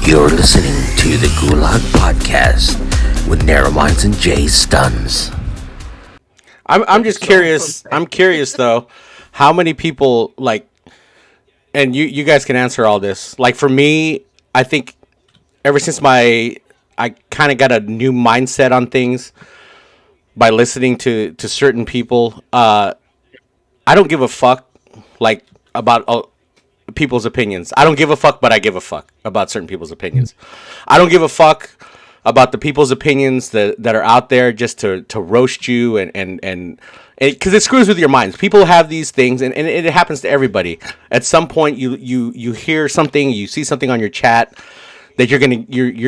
You're listening to the Gulag Podcast with Narrow Minds and Jay Stuns. I'm just curious. I'm curious though, how many people like, and you guys can answer all this. Like for me, I think ever since I kind of got a new mindset on things by listening to certain people. I don't give a fuck like about people's opinions. I don't give a fuck, but I give a fuck about certain people's opinions. I don't give a fuck about the people's opinions that are out there just to roast you and because it screws with your minds. People have these things, and it happens to everybody. At some point, you hear something, you see something on your chat that you're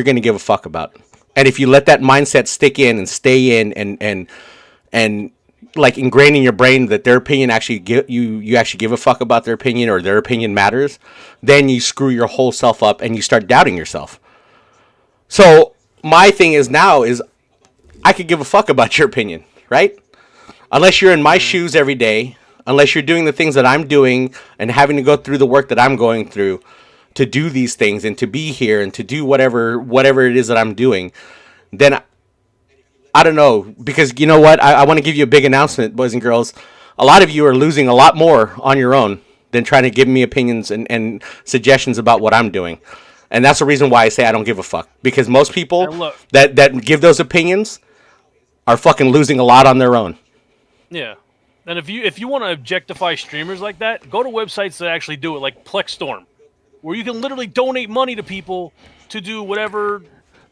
gonna give a fuck about, and if you let that mindset stick in and stay in and like ingrained in your brain that their opinion actually you actually give a fuck about their opinion or their opinion matters, then you screw your whole self up and you start doubting yourself. So my thing is now is I could give a fuck about your opinion, right? Unless you're in my shoes every day, unless you're doing the things that I'm doing and having to go through the work that I'm going through to do these things and to be here and to do whatever it is that I'm doing, then I don't know, because you know what? I want to give you a big announcement, boys and girls. A lot of you are losing a lot more on your own than trying to give me opinions and suggestions about what I'm doing. And that's the reason why I say I don't give a fuck. Because most people that give those opinions are fucking losing a lot on their own. Yeah. And if you want to objectify streamers like that, go to websites that actually do it, like Plexstorm, where you can literally donate money to people to do whatever,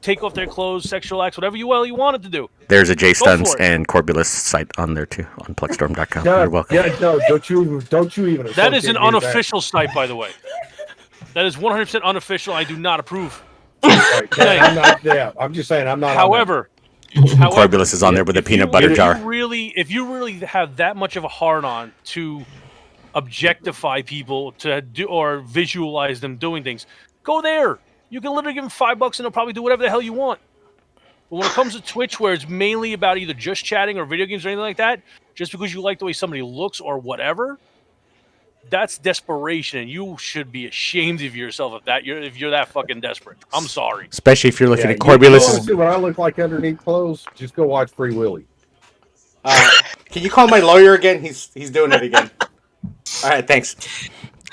take off their clothes, sexual acts, whatever you wanted to do. There's a Jay Stuns and Corbulus site on there too, on plexstorm.com. You're welcome. Yeah, no, don't you even. That is an unofficial site, by the way. That is 100% unofficial. I do not approve. I'm just saying I'm not. However, Corbulus is on there with a peanut butter jar. If you really have that much of a hard-on to objectify people to do or visualize them doing things, go there. You can literally give them $5 and they'll probably do whatever the hell you want. But when it comes to Twitch, where it's mainly about either just chatting or video games or anything like that, just because you like the way somebody looks or whatever, that's desperation, and you should be ashamed of yourself if you're that fucking desperate. I'm sorry. Especially if you're looking at Corbulus. See what I look like underneath clothes? Just go watch Free Willy. Can you call my lawyer again? He's doing it again. All right, thanks.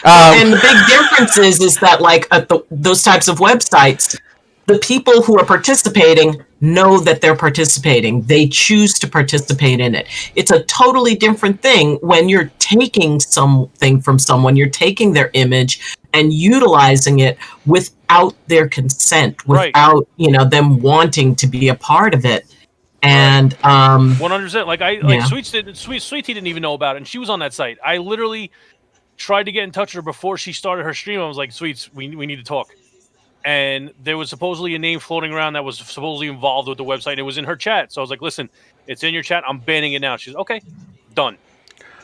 And the big difference is that, like, at those types of websites, the people who are participating know that they're participating. They choose to participate in it. It's a totally different thing when you're taking something from someone, you're taking their image and utilizing it without their consent, without, them wanting to be a part of it. And 100%. Like Sweet Tea didn't even know about it, and she was on that site. I literally tried to get in touch with her before she started her stream. I was like, Sweets, we need to talk. And there was supposedly a name floating around that was supposedly involved with the website. And it was in her chat. So I was like, listen, it's in your chat. I'm banning it now. She's okay, done.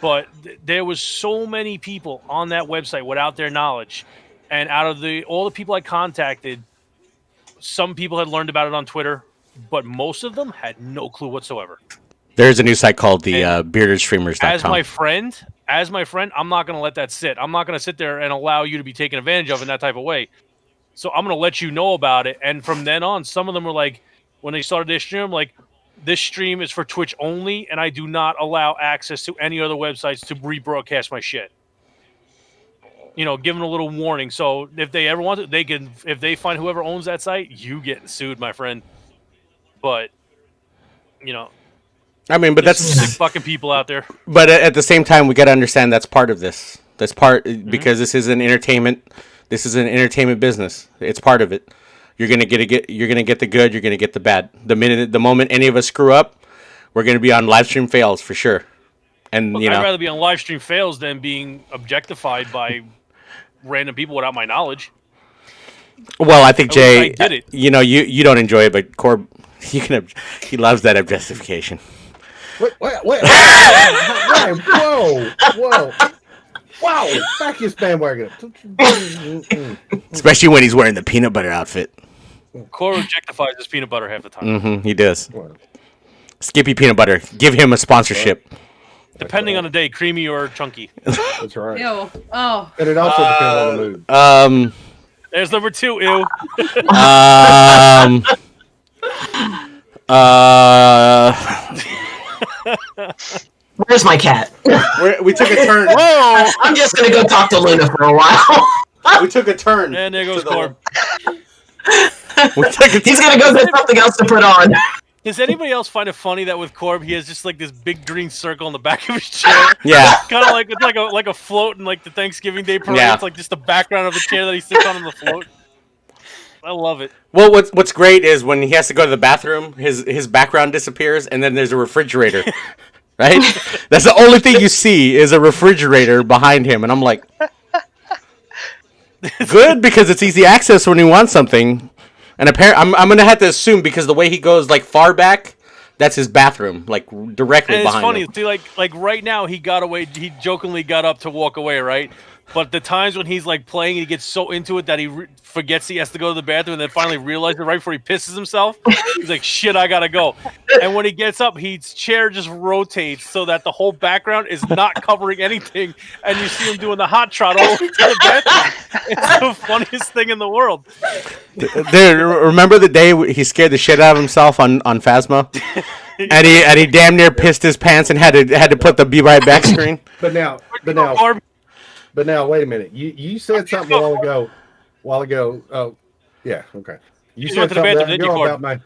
But there was so many people on that website without their knowledge. And out of all the people I contacted, some people had learned about it on Twitter, but most of them had no clue whatsoever. There's a new site called the beardedstreamers.com. As my friend, I'm not going to let that sit. I'm not going to sit there and allow you to be taken advantage of in that type of way. So I'm going to let you know about it. And from then on, some of them were like, when they started their stream, like, this stream is for Twitch only, and I do not allow access to any other websites to rebroadcast my shit. Give them a little warning. So if they ever want to, they can, if they find whoever owns that site, you get sued, my friend. But, I mean, but that's sick fucking people out there. But at the same time, we got to understand that's part of this. That's part because this is an entertainment. This is an entertainment business. It's part of it. You're gonna get the good. You're gonna get the bad. The moment any of us screw up, we're gonna be on live stream fails for sure. And I'd rather be on live stream fails than being objectified by random people without my knowledge. Well, I think Jay, I did it. You don't enjoy it, but Corb, he loves that objectification. Wait. Whoa. Wow, back his bandwagon. Especially when he's wearing the peanut butter outfit. Core objectifies his peanut butter half the time. Mm-hmm, he does. Skippy Peanut Butter. Give him a sponsorship. Depending on the day, creamy or chunky. That's right. Ew. Oh. And it also depends on the mood. There's number 2. Ew. Where's my cat? We took a turn. Whoa! I'm just gonna go talk to Luna for a while. We took a turn. And there goes Corb. He's gonna go get something else to put on. Does anybody else find it funny that with Corb he has just like this big green circle in the back of his chair? Yeah. Kind of like it's like a float in like the Thanksgiving Day parade. Yeah. It's like just the background of the chair that he sits on the float. I love it. Well, what's great is when he has to go to the bathroom, his background disappears, and then there's a refrigerator. Right? That's the only thing you see is a refrigerator behind him, and I'm like, good, because it's easy access when he wants something. And apparently, I'm gonna have to assume because the way he goes like far back, that's his bathroom, like directly And it's behind funny, him. see, like right now he got away. He jokingly got up to walk away, right? But the times when he's like playing, he gets so into it that he forgets he has to go to the bathroom, and then finally realizes it right before he pisses himself. He's like, "Shit, I gotta go." And when he gets up, his chair just rotates so that the whole background is not covering anything, and you see him doing the hot trot all over to the bathroom. It's the funniest thing in the world. Dude, remember the day he scared the shit out of himself on Phasma, and he damn near pissed his pants and had to put the be right back screen. But now, wait a minute. You said something a while ago. Oh, yeah, okay. You said went to the something bathroom, didn't you, about my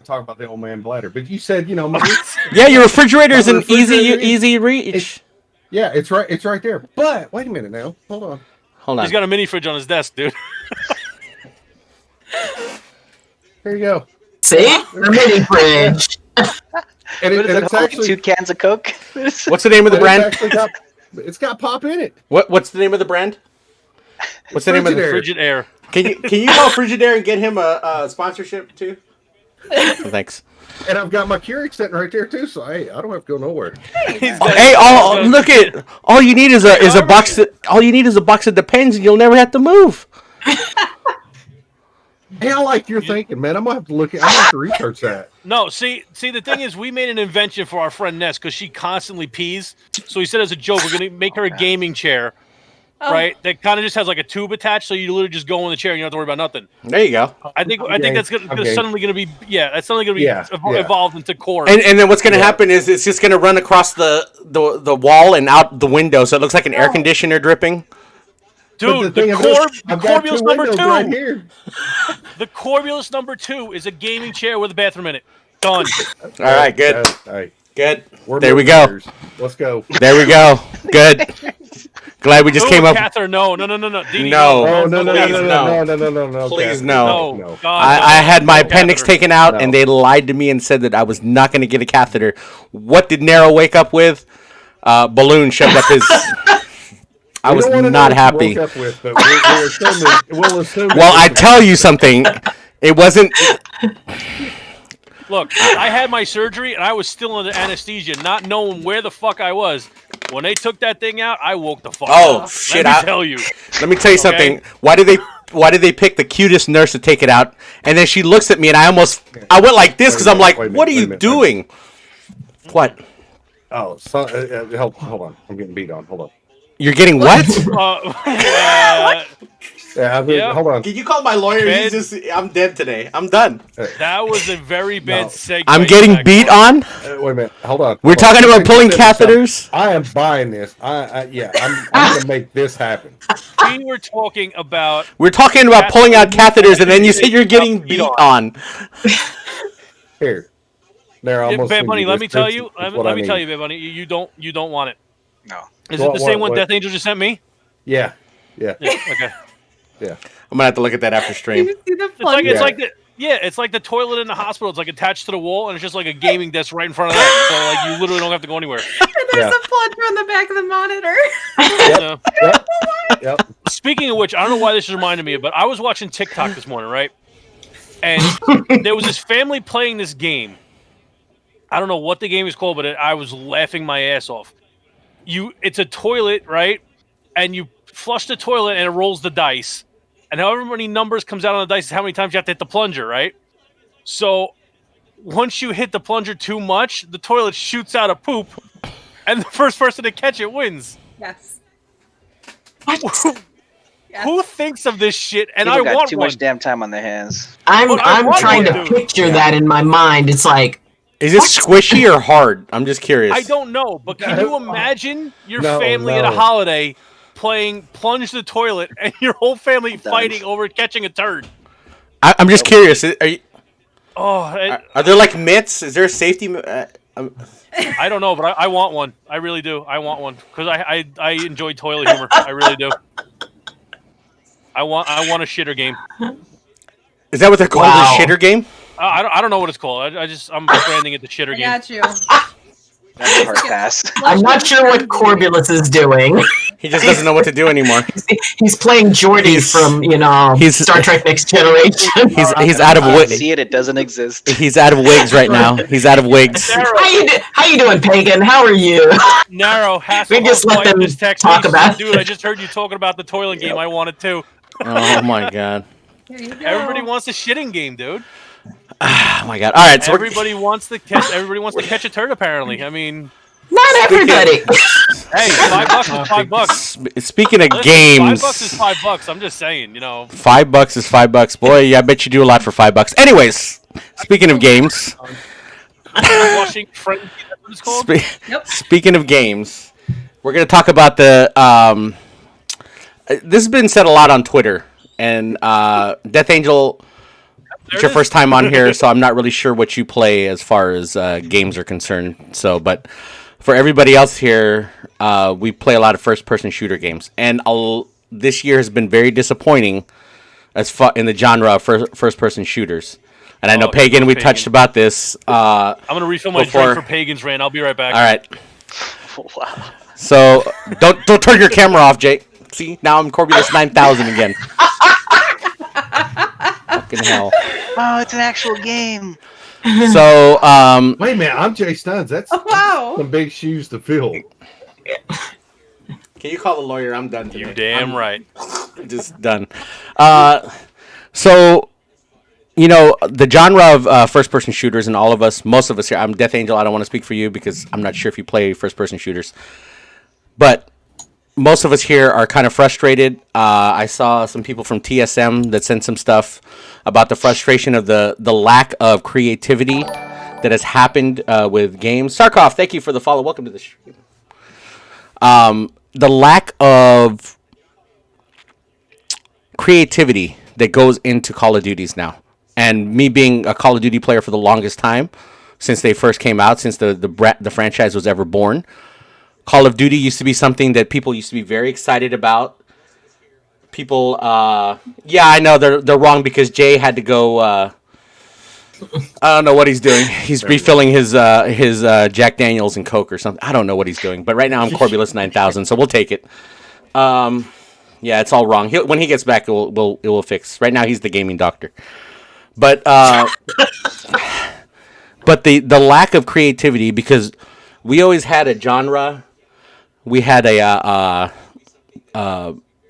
talk about the old man bladder, but you said Yeah, your refrigerator is an refrigerator easy reach. it's right there. But wait a minute now. Hold on. He's got a mini fridge on his desk, dude. Here you go. See? The mini fridge. And it's actually 2 cans of Coke. What's the name of the brand? It's got pop in it. What's the name of the brand? What's the name of the Frigid Air. Can you call Frigidaire and get him a sponsorship too? Thanks. And I've got my Keurig sitting right there too, so hey, I don't have to go nowhere. Look at all you need is a box. All you need is a box of Depends, and you'll never have to move. Hey, I like your thinking, man. I'm gonna have to I'm gonna have to research that. No, see, the thing is, we made an invention for our friend Ness because she constantly pees. So he said as a joke, we're gonna make her a gaming chair, right? That kind of just has like a tube attached, so you literally just go in the chair and you don't have to worry about nothing. There you go. I think that's suddenly gonna be evolved into core. And then what's gonna happen is it's just gonna run across the wall and out the window, so it looks like an air conditioner dripping. Dude, the Corbulus number 2. Right here. The Corbulus number 2 is a gaming chair with a bathroom in it. Done. All right, good. All right. Good. There we go. Let's go. There we go. Good. Glad we just came up. Cather, no. Dini, No. Oh, no. Please, Kathy, no. God, I had my appendix catheter. taken out, and they lied to me and said that I was not going to get a catheter. What did Nero wake up with? Balloon shoved up his. I was not happy. We'll assume Well, I tell you something. It wasn't. Look, I had my surgery and I was still under anesthesia, not knowing where the fuck I was. When they took that thing out, I woke the fuck up. Oh shit! Let me tell you. Let me tell you something. Why did they pick the cutest nurse to take it out? And then she looks at me, and I went like this because I'm like, "What are you doing?" What? Oh, hold on. I'm getting beat on. Hold on. You're getting what? Hold on. Can you call my lawyer? I'm dead today. I'm done. That was a very bad segue. I'm getting beat on. Wait a minute. Hold on. We're talking about pulling catheters. I am buying this. I'm gonna make this happen. We were talking about. We're talking about pulling out catheters, and then you said you're getting beat on. Here. There, Bad Bunny, let me tell you, Bad Bunny, you don't want it. No. Is it the same one Death Angel just sent me? Yeah. Okay. Yeah. I'm gonna have to look at that after stream. It's like the toilet in the hospital. It's like attached to the wall, and it's just like a gaming desk right in front of that. So like you literally don't have to go anywhere. And there's a plunger on the back of the monitor. Yep. Speaking of which, I don't know why this reminded me, but I was watching TikTok this morning, right? And there was this family playing this game. I don't know what the game is called, but I was laughing my ass off. It's a toilet, right? And you flush the toilet and it rolls the dice. And however many numbers comes out on the dice is how many times you have to hit the plunger, right? So once you hit the plunger too much, the toilet shoots out a poop, and the first person to catch it wins. Yes. What? Who thinks of this shit? And People I got want too one. much damn time on their hands. I'm want trying one, to dude. picture that in my mind. It's like, Is it squishy or hard? I'm just curious. I don't know, but can you imagine your No, family at a no. holiday playing Plunge the Toilet and your whole family Done. fighting over catching a turd? I'm just curious. Oh, Are there like mitts? Is there a safety? I don't know, but I want one. I really do. I want one because I enjoy toilet humor. I really do. I want a shitter game. Is that what they're calling Wow. the shitter game? I don't know what it's called. I'm branding it the shitter I game. got you. That's a hard pass. I'm not sure what Corbulus is doing. He just doesn't know what to do anymore. He's playing Geordi from Star Trek Next Generation. He's out of wigs. See it doesn't exist. He's out of wigs right now. He's out of wigs. How you doing, Pagan? How are you? Narrow has We just let them this text talk me, about dude. I just heard you talking about the toilet game. I want it too. Oh my god. Here you go. Everybody wants a shitting game, dude. Oh my god. All right. So Everybody wants to catch a turd. Apparently, I mean, Not everybody. hey, $5 is $5. speaking of Listen, games, $5 is $5. I'm just saying, $5 is $5. Boy, yeah, I bet you do a lot for $5. Anyways, speaking of games, Washing Frenzy. That's what it's called. Yep. speaking of games, we're gonna talk about the. This has been said a lot on Twitter, and Death Angel. It's your first time on here, so I'm not really sure what you play as far as games are concerned. So, but for everybody else here, we play a lot of first-person shooter games, and this year has been very disappointing in the genre of first-person shooters. And I know Pagan, we touched about this. I'm gonna refill my before- drink for Pagan's rant. I'll be right back. All right. Wow. So don't turn your camera off, Jake. See, now I'm Corbulus 9000 again. Fucking hell. Oh, it's an actual game. So Wait a minute, I'm Jay Stuns. That's Oh, wow. some big shoes to fill. can you call the lawyer? I'm done today. You damn right. Just done. So, the genre of first-person shooters, and most of us here, I'm Death Angel, I don't want to speak for you because I'm not sure if you play first-person shooters. But most of us here are kind of frustrated. I saw some people from TSM that sent some stuff about the frustration of the lack of creativity that has happened with games. Sarkov, thank you for the follow. Welcome to the stream. The lack of creativity that goes into Call of Duties now. And me being a Call of Duty player for the longest time, since they first came out, since the franchise was ever born, Call of Duty used to be something that people used to be very excited about. People, yeah, I know they're wrong because Jay had to go. I don't know what he's doing. He's refilling his Jack Daniels and Coke or something. I don't know what he's doing. But right now I'm Corbulus 9000, so we'll take it. Yeah, it's all wrong. When he gets back, it will fix. Right now he's the gaming doctor. But the lack of creativity, because we always had a genre. We had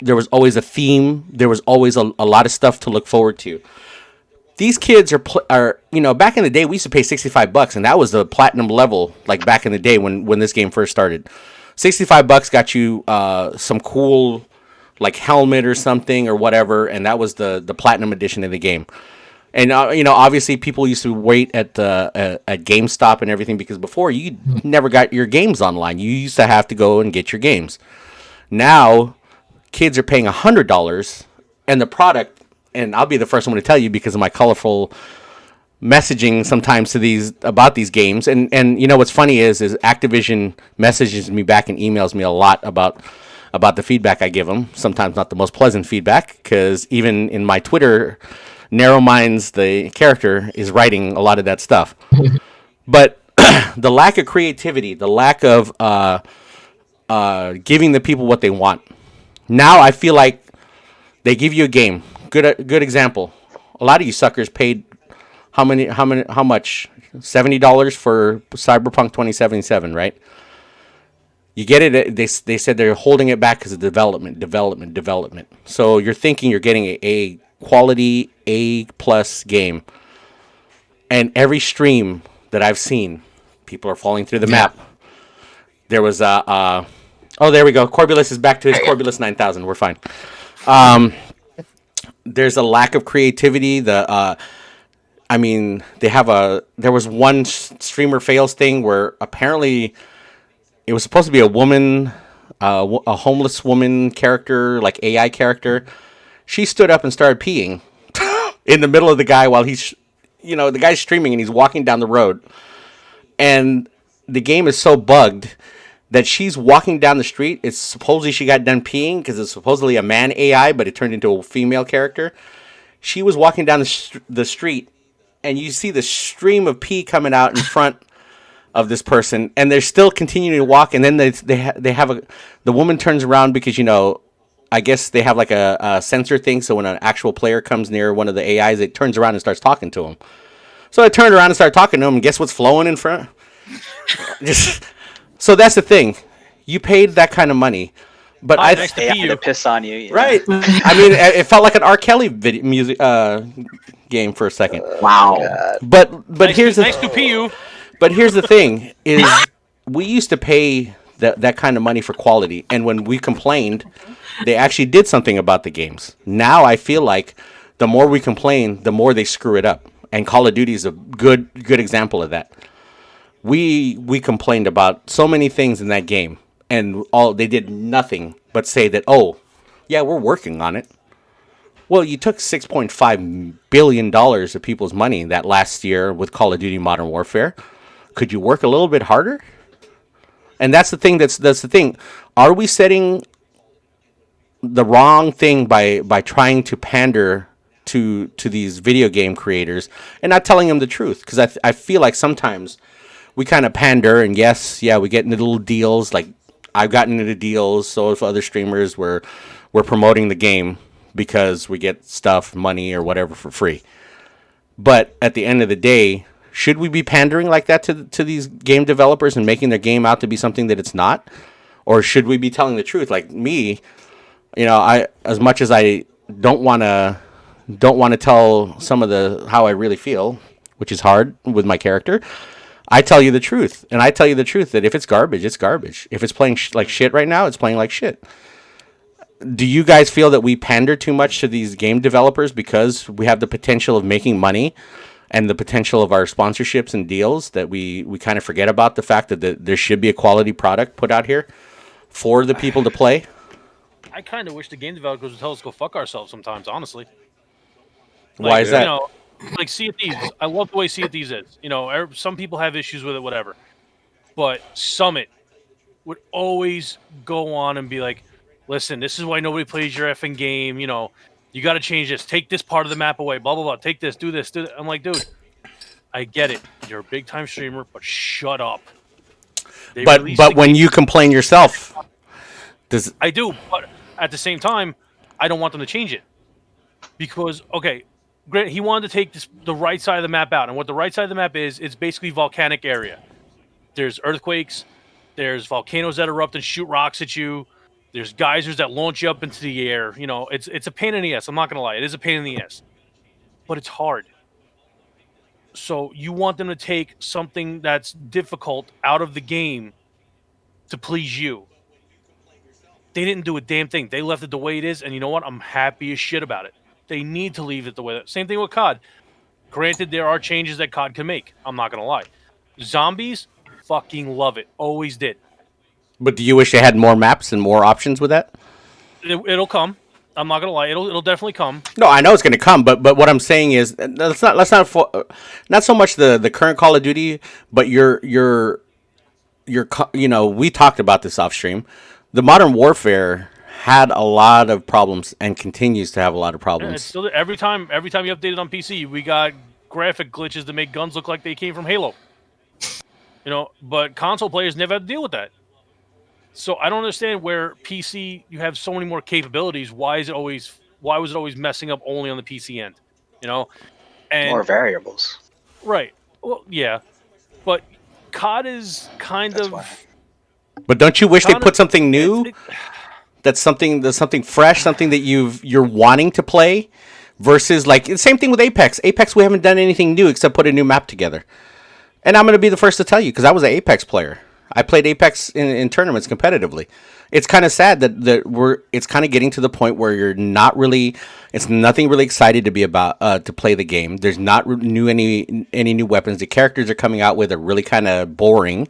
there was always a theme. There was always a lot of stuff to look forward to. These kids are back in the day we used to pay $65, and that was the platinum level. Like back in the day when this game first started, $65 got you some cool like helmet or something or whatever, and that was the platinum edition of the game. And obviously people used to wait at GameStop and everything because before you never got your games online. You used to have to go and get your games. Now kids are paying $100 and the product, and I'll be the first one to tell you because of my colorful messaging sometimes to about these games. And what's funny is Activision messages me back and emails me a lot about the feedback I give them. Sometimes not the most pleasant feedback, because even in my Twitter, Narrow Minds, the character, is writing a lot of that stuff. But the lack of creativity, the lack of giving the people what they want. Now I feel like they give you a game. Good example. A lot of you suckers paid how much? $70 for Cyberpunk 2077, right? You get it. They said they're holding it back because of development. So you're thinking you're getting a quality A+ game, and every stream that I've seen, people are falling through the map. There was there we go. Corbulus is back to his Corbulus 9000. We're fine. There's a lack of creativity. I mean, there was one streamer fails thing where apparently it was supposed to be a woman, a homeless woman character, like AI character. She stood up and started peeing in the middle of the guy while the guy's streaming and he's walking down the road. And the game is so bugged that she's walking down the street. It's supposedly she got done peeing because it's supposedly a man AI, but it turned into a female character. She was walking down the street, and you see the stream of pee coming out in front of this person, and they're still continuing to walk. And then the woman turns around because I guess they have like a sensor thing, so when an actual player comes near one of the AIs, it turns around and starts talking to him. So I turned around and started talking to him, and guess what's flowing in front? So that's the thing. You paid that kind of money, but I have to piss on you. Yeah. Right. I mean, it felt like an R. Kelly music game for a second. Wow. But Nice here's to pee you. But here's the thing: is we used to pay that kind of money for quality, and when we complained, they actually did something about the games. Now I feel like the more we complain, the more they screw it up. And Call of Duty is a good example of that. We complained about so many things in that game, and they did nothing but say that, oh, yeah, we're working on it. Well, you took $6.5 billion of people's money that last year with Call of Duty Modern Warfare. Could you work a little bit harder? And that's the thing. That's the thing. Are we setting the wrong thing by trying to pander to these video game creators and not telling them the truth? Because I feel like sometimes we kind of pander, and we get into little deals. Like I've gotten into deals, so if other streamers we're promoting the game because we get stuff, money, or whatever for free. But at the end of the day, should we be pandering like that to these game developers and making their game out to be something that it's not? Or should we be telling the truth? Like me, I as much as I don't want to tell some of how I really feel, which is hard with my character, I tell you the truth. And I tell you the truth that if it's garbage, it's garbage. If it's playing like shit right now, it's playing like shit. Do you guys feel that we pander too much to these game developers because we have the potential of making money and the potential of our sponsorships and deals, that we kind of forget about the fact that there should be a quality product put out here for the people to play? I kind of wish the game developers would tell us to go fuck ourselves sometimes, honestly. Why is that? Like Sea of Thieves. I love the way Sea of Thieves is. Some people have issues with it, whatever. But Summit would always go on and be like, listen, this is why nobody plays your effing game. You got to change this. Take this part of the map away. Blah, blah, blah. Take this. Do this. Do that. I'm like, dude, I get it. You're a big-time streamer, but shut up. But when you complain yourself, I do, but at the same time, I don't want them to change it. Because, okay, he wanted to take the right side of the map out. And what the right side of the map is, it's basically volcanic area. There's earthquakes. There's volcanoes that erupt and shoot rocks at you. There's geysers that launch you up into the air. It's a pain in the ass. I'm not going to lie. It is a pain in the ass. But it's hard. So you want them to take something that's difficult out of the game to please you. They didn't do a damn thing. They left it the way it is. And you know what? I'm happy as shit about it. They need to leave it the way that. Same thing with COD. Granted, there are changes that COD can make. I'm not going to lie. Zombies, fucking love it. Always did. But do you wish they had more maps and more options with that? It'll come. I'm not gonna lie. It'll definitely come. No, I know it's gonna come. But what I'm saying is, let's not not so much the current Call of Duty, but your we talked about this off stream. The Modern Warfare had a lot of problems and continues to have a lot of problems. Yeah, it's still every time you update it on PC, we got graphic glitches to make guns look like they came from Halo. But console players never had to deal with that. So I don't understand where PC you have so many more capabilities. Why was it always messing up only on the PC end? And more variables. Right. Well, yeah. But COD is That's why. But don't you wish they put something new? That's something fresh, something that you're wanting to play, versus like the same thing with Apex. Apex, we haven't done anything new except put a new map together. And I'm going to be the first to tell you because I was an Apex player. I played Apex in tournaments competitively, it's kind of sad that it's kind of getting to the point where you're not really, it's nothing really excited to be about to play the game. There's not any new weapons. The characters are coming out with are really kind of boring.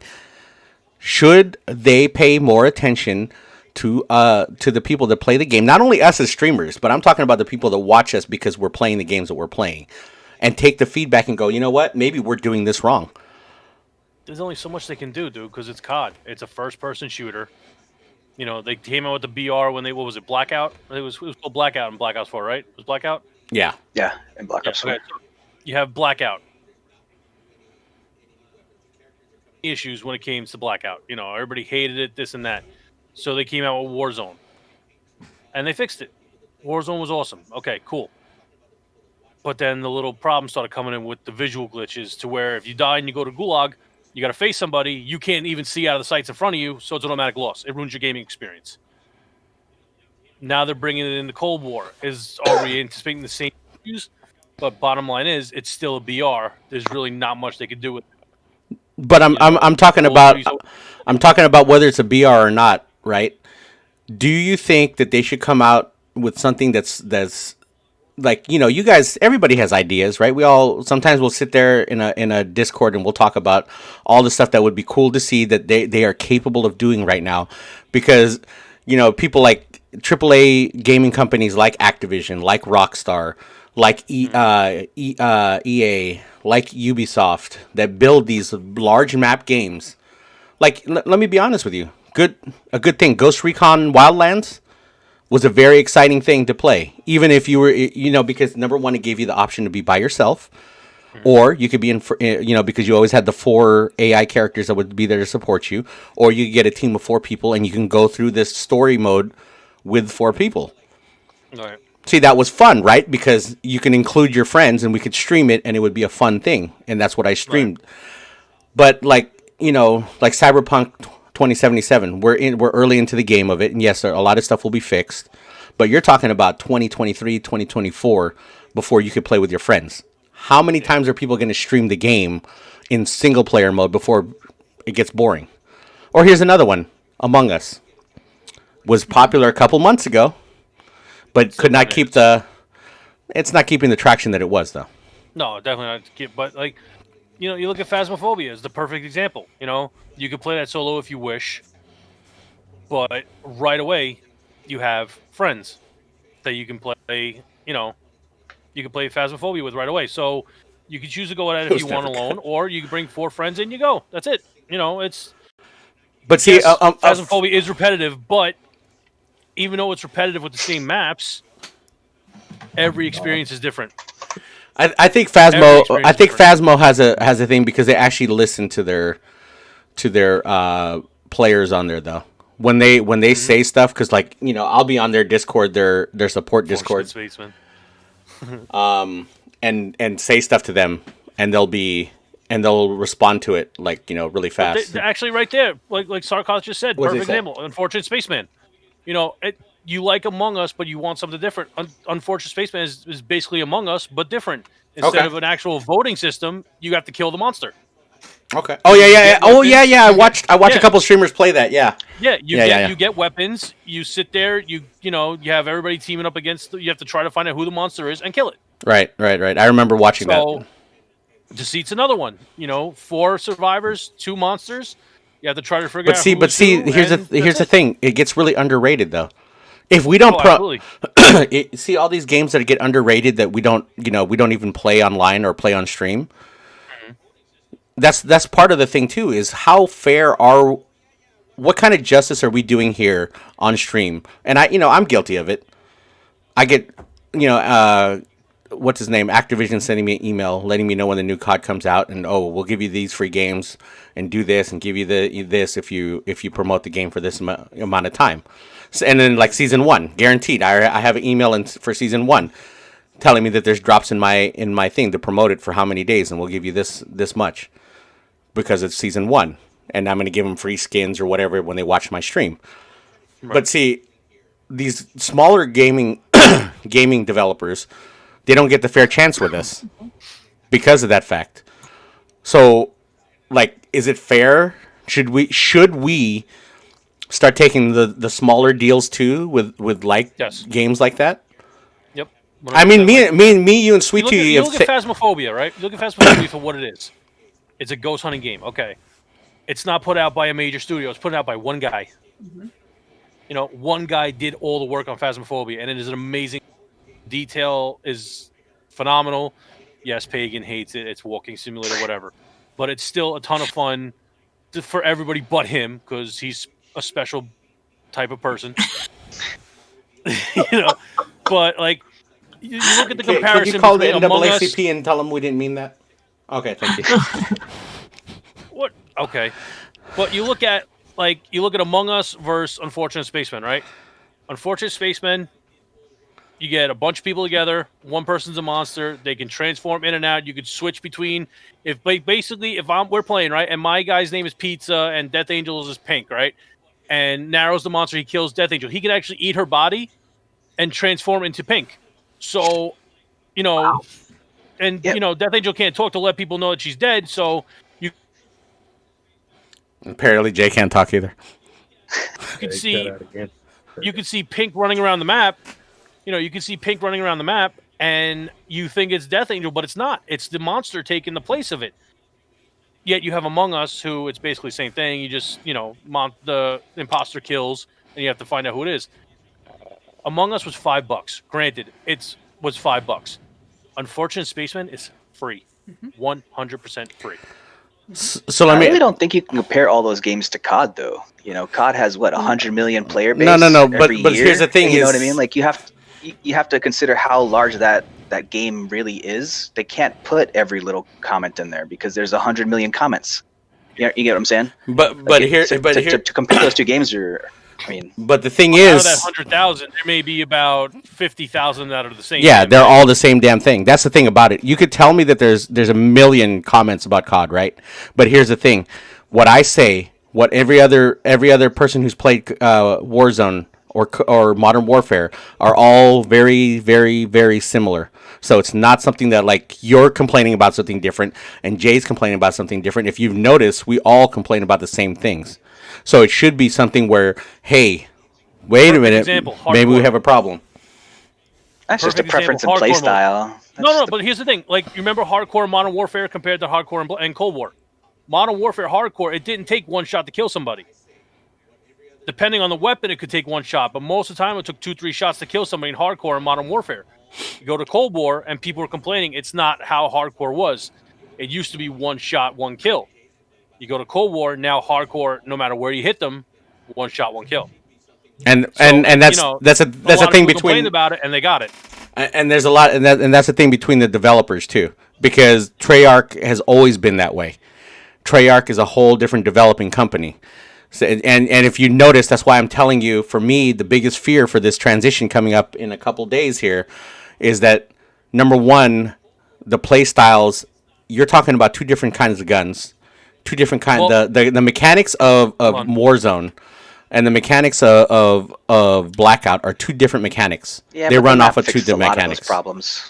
Should they pay more attention to the people that play the game? Not only us as streamers, but I'm talking about the people that watch us because we're playing the games that we're playing, and take the feedback and go, you know what? Maybe we're doing this wrong. There's only so much they can do, dude, because it's COD. It's a first-person shooter. You know, they came out with the BR when what was it, Blackout? It was called Blackout in Black Ops 4, right? It was Blackout? Yeah. Yeah, in Black Ops 4. Okay. You have Blackout. Issues when it came to Blackout. You know, everybody hated it, this and that. So they came out with Warzone. And they fixed it. Warzone was awesome. Okay, cool. But then the little problems started coming in with the visual glitches to where if you die and you go to Gulag, you got to face somebody, you can't even see out of the sights in front of you, so it's an automatic loss. It ruins your gaming experience. Now they're bringing it into Cold War. Are we anticipating the same issues? But bottom line is, it's still a BR. There's really not much they could do with it. But I'm talking about whether it's a BR or not, right? Do you think that they should come out with something that's like, you know, you guys, everybody has ideas, right? Sometimes we'll sit there in a Discord and we'll talk about all the stuff that would be cool to see that they are capable of doing right now, because, you know, people like AAA gaming companies like Activision, like Rockstar, like EA, like Ubisoft, that build these large map games. Like, let me be honest with you. A good thing. Ghost Recon Wildlands was a very exciting thing to play, even if you were, you know, because number one, it gave you the option to be by yourself, or you could be you know, because you always had the 4 AI characters that would be there to support you, or you could get a team of 4 people and you can go through this story mode with 4 people. All right. See, that was fun, right? Because you can include your friends and we could stream it and it would be a fun thing. And that's what I streamed. Right. But like, you know, like Cyberpunk 2077, we're early into the game of it, and yes, a lot of stuff will be fixed, but you're talking about 2023, 2024 before you could play with your friends. How many times are people going to stream the game in single player mode before it gets boring? Or here's another one. Among Us was popular a couple months ago, but could not keep it's not keeping the traction that it was, though. No, definitely not. But like, you know, you look at Phasmophobia as the perfect example. You know, you could play that solo if you wish, but right away you have friends that you can play. You know, you can play Phasmophobia with right away. So you can choose to go at it if you want alone, or you can bring 4 friends and you go. That's it. You know, it's. But see, yes, Phasmophobia is repetitive, but even though it's repetitive with the same maps, every experience is different. I think Phasmo has a thing because they actually listen to their players on there, though. When they say stuff, because, like, you know, I'll be on their Discord, their support Discord, and say stuff to them, and they'll respond to it, like, you know, really fast. They're actually right there, like Sarkos just said. Perfect example. Unfortunate Spaceman. You know, you like Among Us, but you want something different. Unfortunate Spaceman is basically Among Us, but different. Instead of an actual voting system, you have to kill the monster. Okay. Oh yeah. Oh yeah. I watched a couple streamers play that. Yeah. Yeah. You get weapons. You sit there. You have everybody teaming up against. You have to try to find out who the monster is and kill it. Right. I remember watching that. Deceit's another one. You know, 4 survivors, 2 monsters. You have to try to figure out. But see, here's the thing. It gets really underrated, though. If we don't see all these games that get underrated that we don't even play online or play on stream. Mm-hmm. That's part of the thing too. Is how fair what kind of justice are we doing here on stream? And I'm guilty of it. I get what's his name? Activision sending me an email letting me know when the new COD comes out, and we'll give you these free games and do this and give you this if you promote the game for this amount of time. So, and then like season 1, guaranteed. I have an email for season 1 telling me that there's drops in my thing to promote it for how many days, and we'll give you this much because it's season 1, and I'm going to give them free skins or whatever when they watch my stream. Right. But see, these smaller gaming developers, they don't get the fair chance with us because of that fact. So, like, is it fair? Should we start taking the smaller deals too with like Yes. games like that? Yep. I mean, 100%. you and Sweet Tea. You look at Phasmophobia, right? You look at Phasmophobia for what it is. It's a ghost hunting game. Okay. It's not put out by a major studio. It's put out by one guy. Mhm. You know, one guy did all the work on Phasmophobia, and it is an amazing. Detail is phenomenal. Yes, Pagan hates it. It's walking simulator, whatever, but it's still a ton of fun for everybody but him because he's a special type of person. You know, but like you look at the comparison. Could you call the between Among Us- NAACP and tell them we didn't mean that? Okay, thank you. What? Okay, but you look at Among Us versus Unfortunate Spacemen, right? Unfortunate Spacemen, you get a bunch of people together. One person's a monster. They can transform in and out. You could switch between. If we're playing right, and my guy's name is Pizza, and Death Angel is Pink, right? And Narrow's the monster. He kills Death Angel. He can actually eat her body and transform into Pink. So, you know, Wow. and Yep. you know, Death Angel can't talk to let people know that she's dead. So Apparently, Jay can't talk either. you can Take see that out again. you can see Pink running around the map. You know, you can see Pink running around the map, and you think it's Death Angel, but it's not. It's the monster taking the place of it. Yet you have Among Us, who it's basically the same thing. You just, you know, the imposter kills, and you have to find out who it is. Among Us was $5. Granted, was $5. Unfortunate Spaceman is free, 100% free. So I really don't think you can compare all those games to COD, though. You know, COD has what 100 million player base. No. But every year. here's the thing: you know is, what I mean? Like you have to consider how large that game really is. They can't put every little comment in there because there's 100 million comments. You get what I'm saying? To compare those two games But the thing out is, of that 100,000, there may be about 50,000 that are the same. yeah, game, they're right? all the same damn thing. That's the thing about it. You could tell me that there's a million comments about COD, right? But here's the thing: what I say, what every other person who's played Warzone or Modern Warfare are all very, very, very similar. So it's not something that like you're complaining about something different and Jay's complaining about something different. If you've noticed, we all complain about the same things. So it should be something where, hey, wait a minute, example, maybe we hardcore. have a problem. That's just a Perfect preference in example, play hardcore mode. style. No, but here's the thing. Like, you remember hardcore Modern Warfare compared to hardcore and Cold War? Modern Warfare hardcore, it didn't take one shot to kill somebody. Depending on the weapon, it could take one shot, but most of the time it took 2-3 shots to kill somebody in hardcore and Modern Warfare. You go to Cold War, and people are complaining it's not how hardcore was. It used to be one shot, one kill. You go to Cold War, now hardcore, no matter where you hit them, one shot, one kill. And So, and that's you know, that's a lot thing of people between complained about it, and they got it. and there's a lot and that's the thing between the developers too, because Treyarch has always been that way. Treyarch is a whole different developing company. So, and if you notice, that's why I'm telling you, for me, the biggest fear for this transition coming up in a couple days here is that, number one, the play styles, you're talking about two different kinds of guns, two different kinds. Well, the mechanics of Warzone and the mechanics of Blackout are two different mechanics. Yeah, they but run the off map of two fixes a different lot of mechanics. those problems.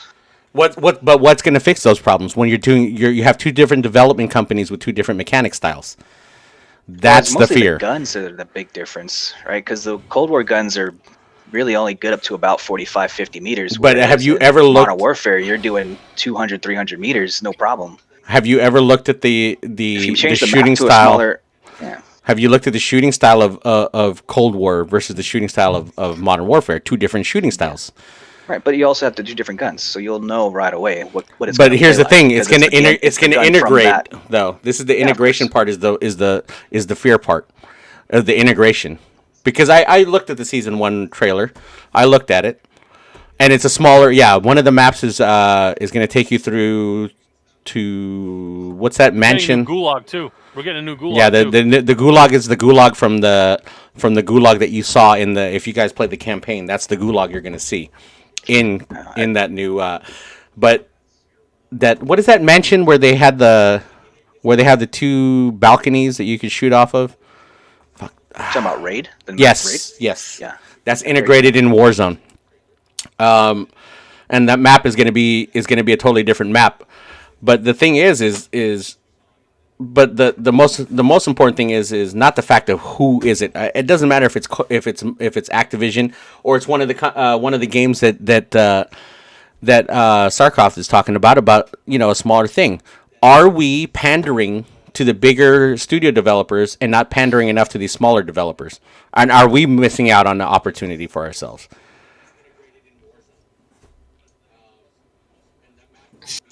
But what's going to fix those problems when you have two different development companies with two different mechanic styles? That's It's mostly the fear. The guns are the big difference, right? Because the Cold War guns are really only good up to about 45, 50 meters. But have whereas you in ever Modern looked? Warfare, you're doing 200, 300 meters, no problem. Have you ever looked at the If you change the shooting map to style? a smaller, yeah. Have you looked at the shooting style of Cold War versus the shooting style of Modern Warfare? Two different shooting styles. Right, but you also have to do different guns, so you'll know right away what it's. But gonna here's play the thing: like, it's going to it's going to integrate that. though. This is the of integration course. part. Is the fear part of the integration? Because I looked at the season 1 trailer. I looked at it, and it's a smaller. Yeah, one of the maps is going to take you through to what's that mansion? Gulag too. We're getting a new Gulag. Yeah, too. the Gulag is the Gulag from the Gulag that you saw in the. If you guys played the campaign, that's the Gulag you're going to see in that new. But that what is that mansion where they had the two balconies that you could shoot off of? Talking about raid. The map Yes, raid? yes. Yeah. That's integrated in Warzone. And that map is going to be a totally different map. But the thing is but the most important thing is not the fact of who is it. It doesn't matter if it's Activision or it's one of the games that Sarkov is talking about a smaller thing. Are we pandering to the bigger studio developers and not pandering enough to these smaller developers? And are we missing out on the opportunity for ourselves?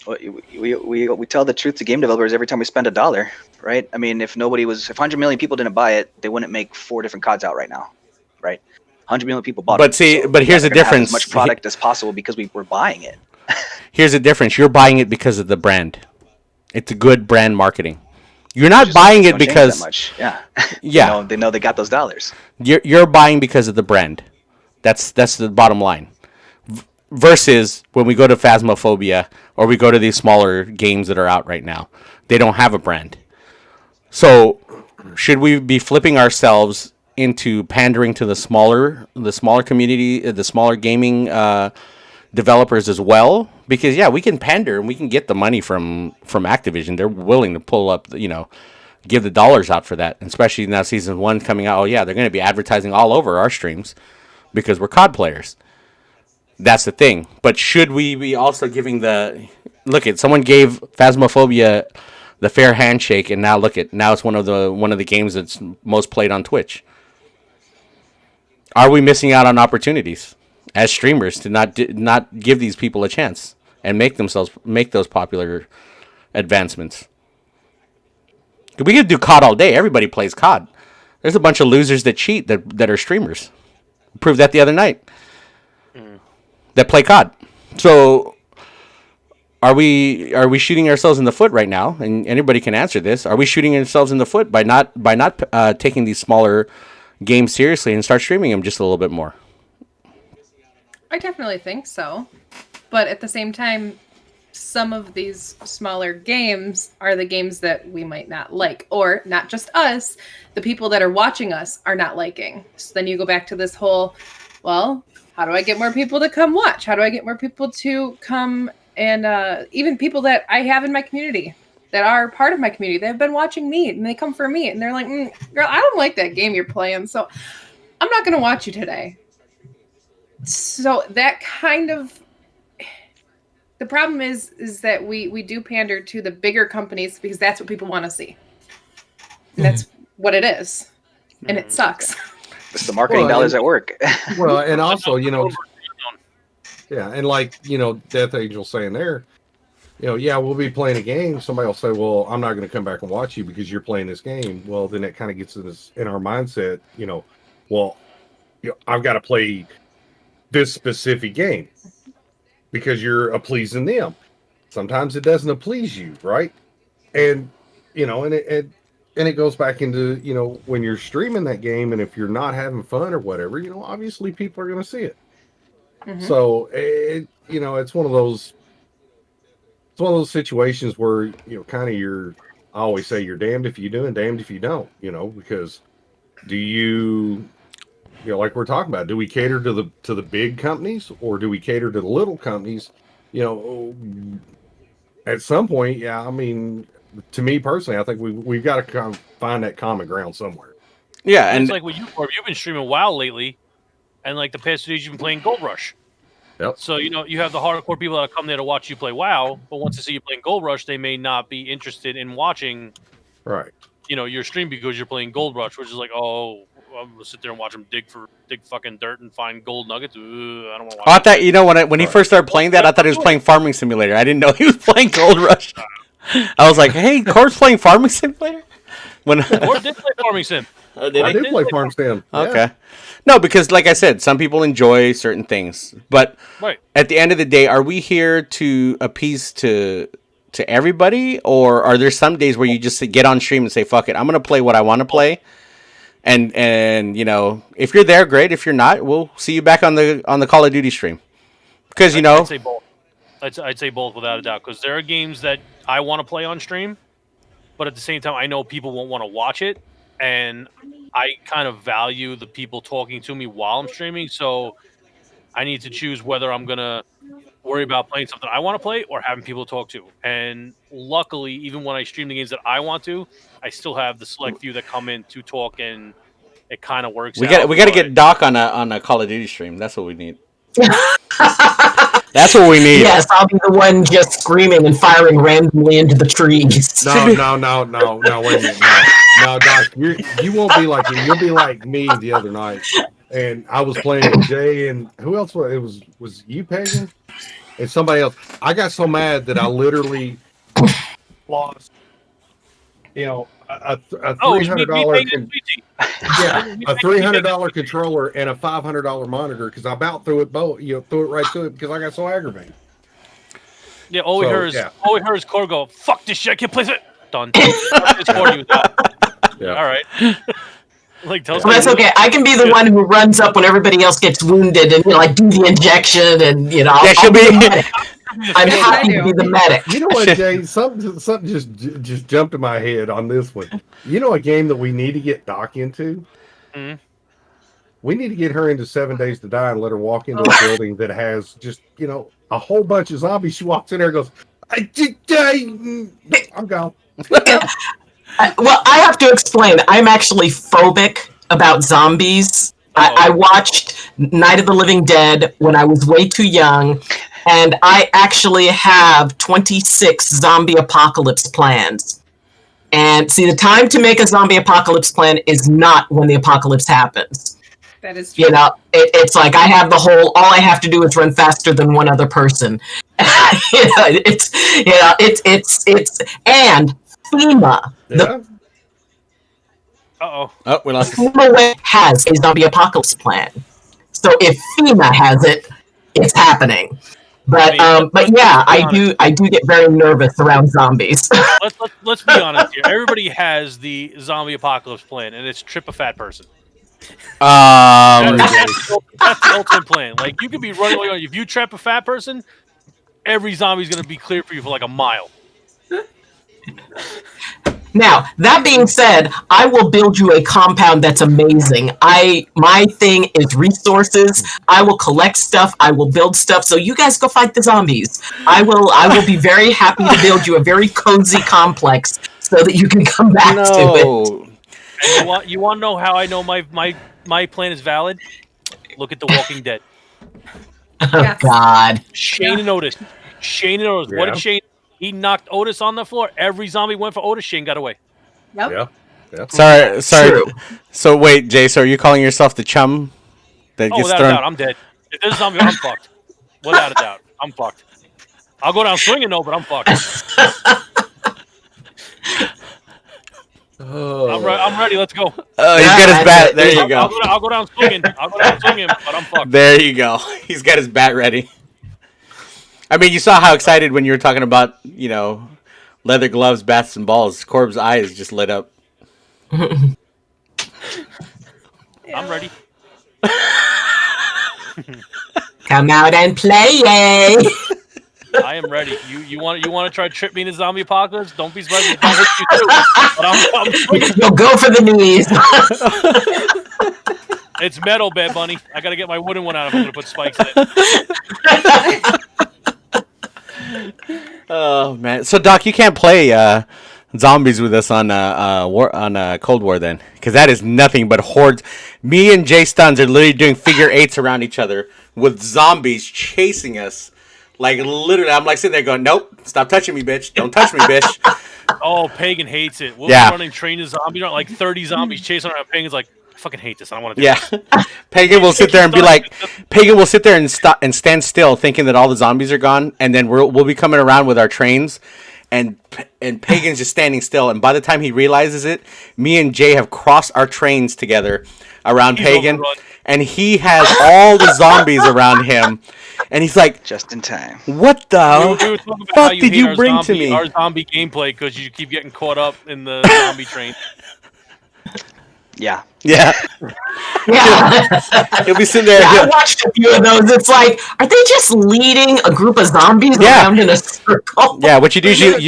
We tell the truth to game developers every time we spend $1, right? I mean, if 100 million people didn't buy it, they wouldn't make 4 different CODs out right now, right? 100 million people bought it. But see, here's the difference. As much product as possible because we're buying it. Here's the difference. You're buying it because of the brand. It's a good brand marketing. You're not buying it because that much. Yeah. Yeah. They know they got those dollars. You're buying because of the brand. That's the bottom line. Versus when we go to Phasmophobia or we go to these smaller games that are out right now, they don't have a brand. So should we be flipping ourselves into pandering to the smaller community, the smaller gaming developers as well? Because we can pander and we can get the money from Activision. They're willing to pull up, give the dollars out for that. Especially now season 1 coming out. Oh yeah, they're going to be advertising all over our streams because we're COD players. That's the thing. But should we be also giving someone gave Phasmophobia the fair handshake, and now it's one of the games that's most played on Twitch. Are we missing out on opportunities as streamers to not give these people a chance and make those popular advancements? We could do COD all day. Everybody plays COD. There's a bunch of losers that cheat that are streamers. Proved that the other night. That play COD. So are we shooting ourselves in the foot right now? And anybody can answer this. Are we shooting ourselves in the foot by not taking these smaller games seriously and start streaming them just a little bit more? I definitely think so. But at the same time, some of these smaller games are the games that we might not like, or not just us, the people that are watching us are not liking. So then you go back to this whole, well, how do I get more people to come watch? How do I get more people to come and even people that I have in my community that are part of my community, they've been watching me and they come for me and they're like, girl, I don't like that game you're playing, so I'm not going to watch you today. So that kind of, the problem is that we do pander to the bigger companies because that's what people want to see. And that's what it is. And it sucks. It's the marketing dollars at work. Well, and also, and like, Death Angel saying there, we'll be playing a game. Somebody will say, well, I'm not going to come back and watch you because you're playing this game. Well, then it kind of gets in our mindset, I've got to play this specific game because you're pleasing them. Sometimes it doesn't please you, right? And, and it goes back into, when you're streaming that game and if you're not having fun or whatever, obviously people are going to see it. Mm-hmm. So, it's one of those situations where, I always say you're damned if you do and damned if you don't, because do you, like we're talking about, do we cater to the big companies or do we cater to the little companies? At some point, to me personally, I think we've got to find that common ground somewhere. Yeah, and it's like what you've been streaming WoW lately, and like the past 2 days you've been playing Gold Rush. Yep. So you have the hardcore people that come there to watch you play WoW, but once they see you playing Gold Rush, they may not be interested in watching, right? Your stream because you're playing Gold Rush, which is like, oh, I'm gonna sit there and watch them dig fucking dirt and find gold nuggets. I don't want to watch. I thought when he first started playing that, I thought he was playing Farming Simulator. I didn't know he was playing Gold Rush. I was like, hey, Corb's playing Farming Simulator? Corb did play Farming Sim. I did play Farm Sim. Okay. Yeah. No, because like I said, some people enjoy certain things. But at the end of the day, are we here to appease to everybody? Or are there some days where you just get on stream and say, fuck it, I'm going to play what I want to play? And if you're there, great. If you're not, we'll see you back on the Call of Duty stream. Because, I'd say both. I'd say both without a doubt. Because there are games that I want to play on stream, but at the same time, I know people won't want to watch it. And I kind of value the people talking to me while I'm streaming. So I need to choose whether I'm going to worry about playing something I want to play or having people to talk to. And luckily, even when I stream the games that I want to, I still have the select few that come in to talk, and it kind of works. We got to get Doc on a Call of Duty stream. That's what we need. That's what we need. Yes, I'll be the one just screaming and firing randomly into the trees. No, wait a minute. No, Doc, you won't be like him. You'll be like me the other night. And I was playing with Jay, and who else was it? Was you, Pagan? And somebody else. I got so mad that I literally lost, a $300 a $300 controller and a $500 monitor because I about threw it right to it because I got so aggravated. Yeah, all we heard is Core go, fuck this shit, I can't play it. Done. Yeah. All right. Well, that's okay. I can be the one who runs up when everybody else gets wounded and do the injection and I'll be the medic. I'm happy to be the medic. You know what, Jay? Something just jumped in my head on this one. You know a game that we need to get Doc into? Mm-hmm. We need to get her into 7 Days to Die and let her walk into a building that has just, a whole bunch of zombies. She walks in there and goes, I'm gone. Well, I have to explain. I'm actually phobic about zombies. I watched Night of the Living Dead when I was way too young, and I actually have 26 zombie apocalypse plans. And see, the time to make a zombie apocalypse plan is not when the apocalypse happens. That is true. It's like I have all I have to do is run faster than one other person. It's and FEMA. Yeah. Uh-oh. Oh, we lost FEMA has a zombie apocalypse plan. So if FEMA has it, it's happening. But yeah, I do get very nervous around zombies. Let's be honest here. Everybody has the zombie apocalypse plan, and it's trip a fat person. That's the ultimate plan. Like, you could be running away. If you trap a fat person, every zombie's going to be clear for you for like a mile. Now, that being said, I will build you a compound that's amazing. My thing is resources. I will collect stuff. I will build stuff. So you guys go fight the zombies. I will be very happy to build you a very cozy complex so that you can come back to it. And you want to know how I know my plan is valid? Look at The Walking Dead. Oh, God. Shane and Otis. Yeah. What did Shane? He knocked Otis on the floor. Every zombie went for Otis. Shane got away. Yep. Yeah. Sorry. True. So wait, Jay. So are you calling yourself the chum that gets without thrown? a doubt, I'm dead. If there's a zombie, I'm fucked. Without a doubt, I'm fucked. I'll go down swinging though, but I'm fucked. I'm ready. Let's go. He's got his bat. There you go. I'll go down swinging. But I'm fucked. There you go. He's got his bat ready. I mean, you saw how excited when you were talking about, leather gloves, bats, and balls. Corb's eyes just lit up. I'm ready. Come out and play, yay! I am ready. You want to try to trip me into zombie apocalypse? Don't be surprised if I hit you too. But I'm You'll go for the knees. It's metal, Bad Bunny. I got to get my wooden one out if I'm going to put spikes in it. Oh man! So Doc, you can't play zombies with us on Cold War then, because that is nothing but hordes. Me and Jay Stuns are literally doing figure eights around each other with zombies chasing us. Like literally, I'm like sitting there going, "Nope, stop touching me, bitch! Don't touch me, bitch!" Oh, Pagan hates it. We'll be running train to zombie, like 30 zombies chasing around. Pagan's like, I fucking hate this. I don't want to do it. Pagan will sit there and be like, Pagan will sit there and stop and stand still, thinking that all the zombies are gone, and then we'll be coming around with our trains, and Pagan's just standing still. And by the time he realizes it, me and Jay have crossed our trains together around Pagan, overrun. And he has all the zombies around him, and he's like, just in time. What the fuck did you bring to me? Our zombie gameplay because you keep getting caught up in the zombie train. Yeah. Yeah. He'll be sitting there. I watched a few of those. It's like, are they just leading a group of zombies around in a circle? Yeah, what you do is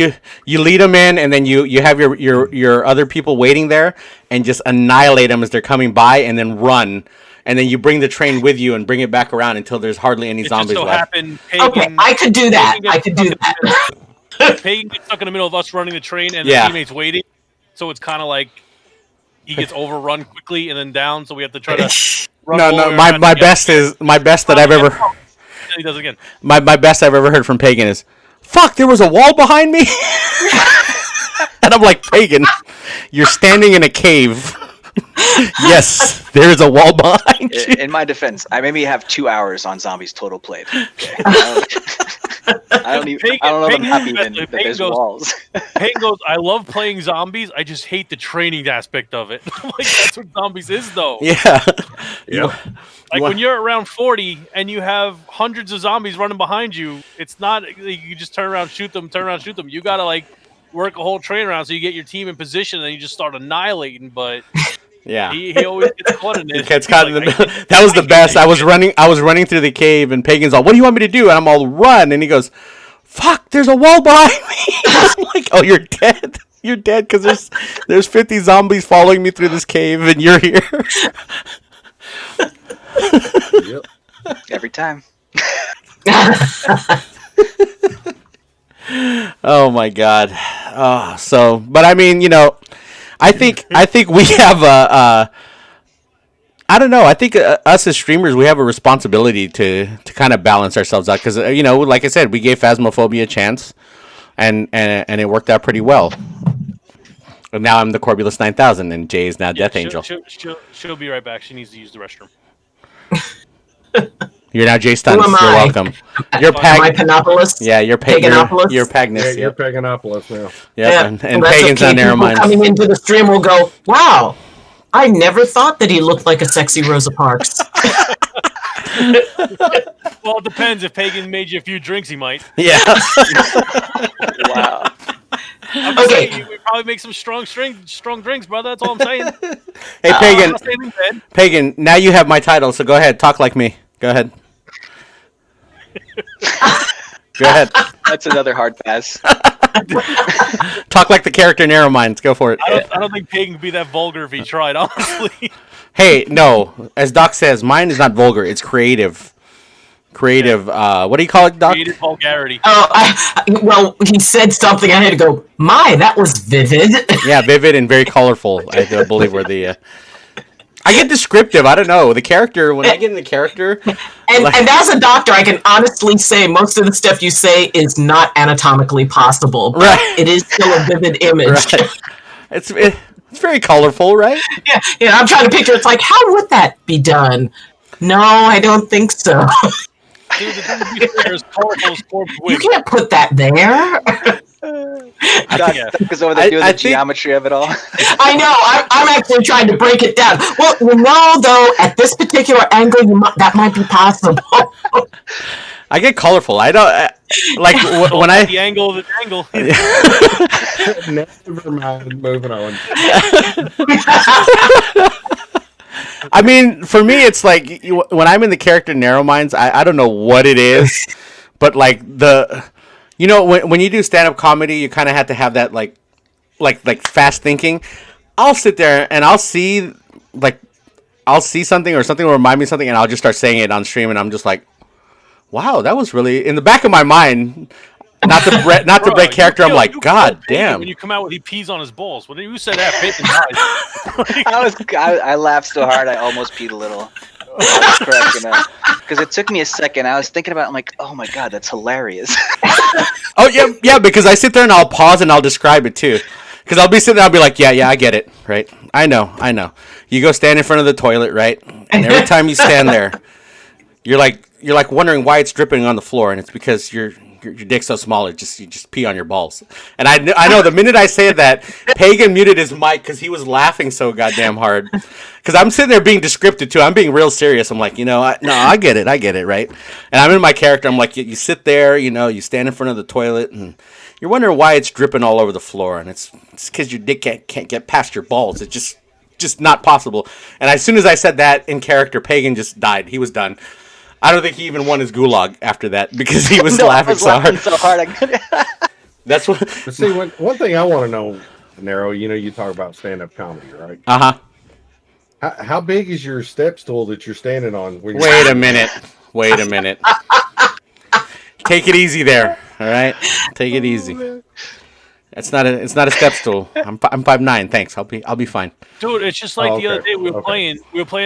you lead them in, and then you have your other people waiting there, and just annihilate them as they're coming by, and then run. and then you bring the train with you and bring it back around until there's hardly any zombies left. Okay, I could do that. Pagan gets stuck in the middle of us running the train and the teammates waiting, so it's kind of like he gets overrun quickly and then down, so we have to try to run. No, my best that I've ever. He does it again. My best I've ever heard from Pagan is, "Fuck, there was a wall behind me," and I'm like, Pagan, you're standing in a cave. Yes, there's a wall behind you. In my defense, I maybe have 2 hours on zombies total played. Okay. I don't know if I'm happy even that there's walls. Pagan goes, I love playing zombies. I just hate the training aspect of it. Like, that's what zombies is, though. Yeah. Like when you're around 40 and you have hundreds of zombies running behind you, it's not you just turn around, shoot them. You gotta like work a whole train around so you get your team in position and you just start annihilating. But yeah, he always gets caught in it. He gets caught in the middle. That was the best. I was running through the cave, and Pagan's all, "What do you want me to do?" And I'm all, "Run!" And he goes, "Fuck! There's a wall behind me." I'm like, "Oh, you're dead. You're dead because there's 50 zombies following me through this cave, and you're here." Yep. Every time. Oh my god. But I mean, I think we have I don't know. I think us as streamers, we have a responsibility to kind of balance ourselves out because like I said, we gave Phasmophobia a chance, and it worked out pretty well. And now I'm the Corbulus 9000, and Jay is now Death Angel. She'll be right back. She needs to use the restroom. You're now Jay Stunts. You're welcome. You're Paganopolis. Yeah, you're Paganopolis. You're Pagnus. Yeah, you're Paganopolis now. Yeah, and Pagan's on Narrowminds. Coming into the stream will go, wow, I never thought that he looked like a sexy Rosa Parks. Well, it depends. If Pagan made you a few drinks, he might. Yeah. Wow. Okay. We probably make some strong drinks, brother. That's all I'm saying. Hey, Pagan, now you have my title, so go ahead. Talk like me. Go ahead. Go ahead. That's another hard pass. Talk like the character Narrowminds. Go for it. I don't think Pagan could be that vulgar if he tried, honestly. Hey, no. As Doc says, mine is not vulgar. It's creative. What do you call it, Doc? Creative vulgarity. Well, he said something. I had to go, that was vivid. Yeah, vivid and very colorful, I believe were the... I get descriptive. I don't know. The character, when I get in the character... And as a doctor, I can honestly say most of the stuff you say is not anatomically possible. But right. It is still a vivid image. Right. It's very colorful, right? Yeah, I'm trying to picture. It's like, how would that be done? No, I don't think so. Dude, you can't put that there. Because over there doing the geometry of it all. I know. I'm actually trying to break it down. Well, though, at this particular angle, that might be possible. I get colorful. I don't like when I the angle of the angle. Never mind. Moving on. I mean, for me, it's like when I'm in the character Narrowminds, I don't know what it is, but like when you do stand-up comedy, you kind of have to have that like fast thinking. I'll sit there and I'll see something or something will remind me of something, and I'll just start saying it on stream, and I'm just like, wow, that was really in the back of my mind. Not to break character. I'm like, God damn. When you come out with he pees on his balls. When you said that, Peyton died. I laughed so hard I almost peed a little. I was cracking up because it took me a second. I was thinking about it, I'm like, oh my God, that's hilarious. Oh yeah, because I sit there and I'll pause and I'll describe it too. Because I'll be sitting there, I'll be like, yeah, I get it, right? I know. You go stand in front of the toilet, right? And every time you stand there, you're like wondering why it's dripping on the floor, and it's because your dick's so small, you just pee on your balls. And I know the minute I said that, Pagan muted his mic because he was laughing so goddamn hard. Because I'm sitting there being descriptive too. I'm being real serious. I'm like, I get it, right? And I'm in my character. I'm like, you sit there, you stand in front of the toilet, and you're wondering why it's dripping all over the floor, and it's because your dick can't get past your balls. It's just not possible. And as soon as I said that in character, Pagan just died. He was done. I don't think he even won his Gulag after that because he was laughing so hard. That's what. But see, one thing I want to know, Narrow. You talk about stand-up comedy, right? Uh-huh. How big is your step stool that you're standing on? When you're Wait a minute. Take it easy there. All right, take it easy. It's not a step stool. I'm 5'9". Thanks. I'll be fine. Dude, it's just like the other day we were playing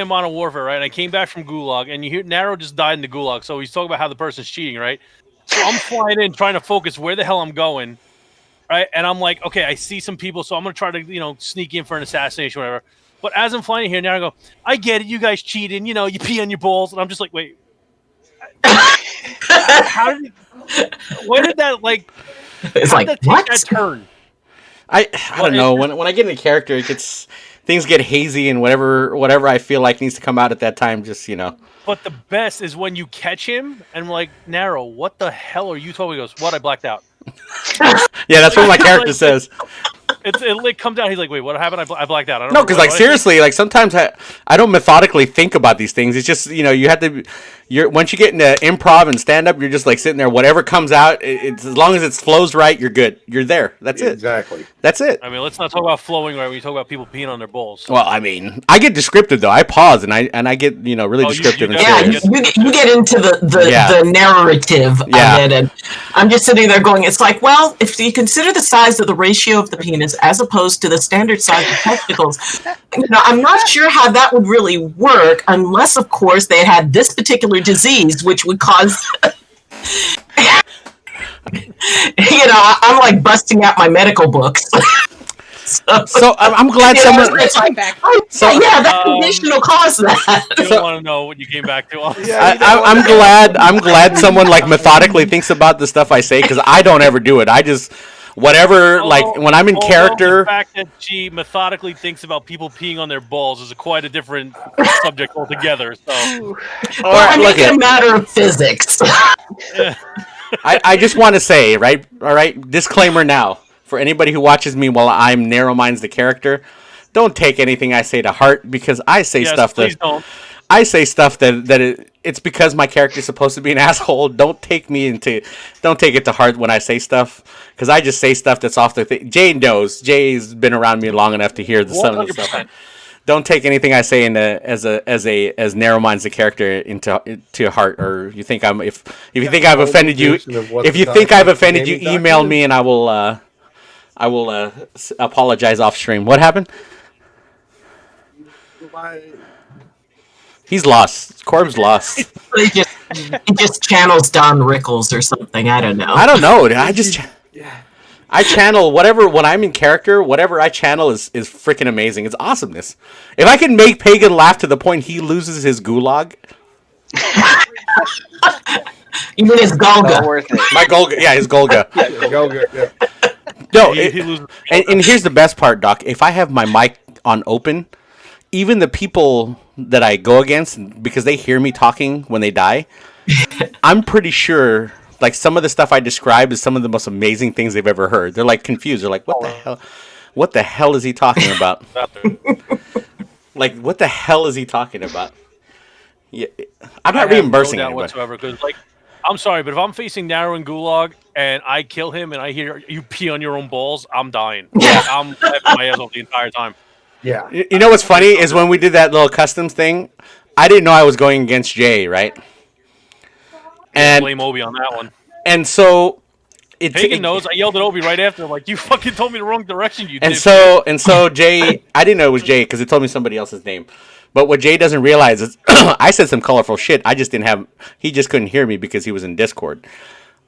Modern Warfare, right? And I came back from Gulag, and you hear Narrow just died in the Gulag, so he's talking about how the person's cheating, right? So I'm flying in, trying to focus where the hell I'm going, right? And I'm like, okay, I see some people, so I'm gonna try to sneak in for an assassination, or whatever. But as I'm flying in here, Narrow go, I get it, you guys cheating, you pee on your balls, and I'm just like, wait, when did that It's like, what? That turn? I don't know. When I get into character, things get hazy, and whatever I feel like needs to come out at that time, just But the best is when you catch him and like, Narrow, what the hell are you talking? He goes, what? I blacked out. Yeah, that's what my character says. It comes out. He's like, wait, what happened? I blacked out. I don't know. No, because seriously, sometimes I don't methodically think about these things. It's just you have to. Once you get into improv and stand up, you're just sitting there. Whatever comes out, it's as long as it flows right, you're good. You're there. That's it. Exactly. That's it. I mean, let's not talk about flowing right when you talk about people peeing on their balls. Well, I mean, I get descriptive though. I pause and I get really descriptive. You get into the narrative of it, and I'm just sitting there going, it's like, well, if you consider the size of the ratio of the penis as opposed to the standard size of testicles, I'm not sure how that would really work unless, of course, they had this particular disease, which would cause. I'm like busting out my medical books. So I'm glad someone. That condition will cause that. You don't want to know what you came back to. I'm glad someone methodically thinks about the stuff I say, because I don't ever do it. I just whatever when I'm in character. The fact that she methodically thinks about people peeing on their balls is quite a different subject altogether. So, it's a matter of physics. I just want to say, right? All right, disclaimer now. For anybody who watches me while I'm Narrow Minds the character, don't take anything I say to heart, because I say stuff that I say stuff that it's because my character's supposed to be an asshole. Don't take it to heart when I say stuff, because I just say stuff that's off the thing. Jay knows. Jay's been around me long enough to hear some of the stuff. Don't take anything I say as Narrow Minds the character to heart, or you think if you think I've offended you, email me and I will apologize off stream. What happened? He's lost. Corb's lost. he just channels Don Rickles or something. I don't know. I channel whatever when I'm in character. Whatever I channel is freaking amazing. It's awesomeness. If I can make Pagan laugh to the point he loses his gulag. You mean his Golga? Worth it. My Golga, yeah, his Golga. Golga, yeah. No, and here's the best part, Doc. If I have my mic on open, even the people that I go against, because they hear me talking when they die, I'm pretty sure, some of the stuff I describe is some of the most amazing things they've ever heard. They're confused. They're like, what the hell is he talking about? What the hell is he talking about? Yeah, I'm not reimbursing no anybody whatsoever, because I'm sorry, but if I'm facing Narrow and Gulag and I kill him and I hear you pee on your own balls, I'm dying. Yeah, I'm laughing my ass off the entire time. Yeah. You know what's funny is when we did that little customs thing, I didn't know I was going against Jay, right? And blame Obi on that one. And so Pagan knows. I yelled at Obi right after, you fucking told me the wrong direction. You did. So Jay, I didn't know it was Jay because it told me somebody else's name. But what Jay doesn't realize is I said some colorful shit. I just didn't have. He just couldn't hear me because he was in Discord.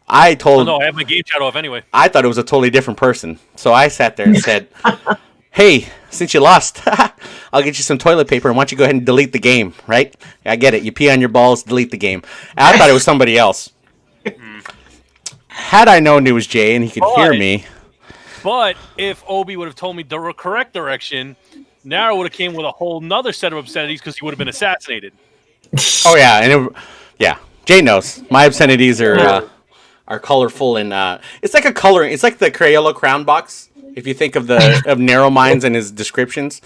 I have my game chat off anyway. I thought it was a totally different person. So I sat there and said, "Hey, since you lost, I'll get you some toilet paper, and why don't you go ahead and delete the game, right? I get it. You pee on your balls, delete the game." And I thought it was somebody else. Had I known it was Jay and he could hear me. But if Obi would have told me the correct direction, Narrow would have came with a whole nother set of obscenities because he would have been assassinated. Oh, yeah. Jay knows. My obscenities are colorful, and it's like a coloring. It's like the Crayola crown box. If you think of of Narrow Minds and his descriptions,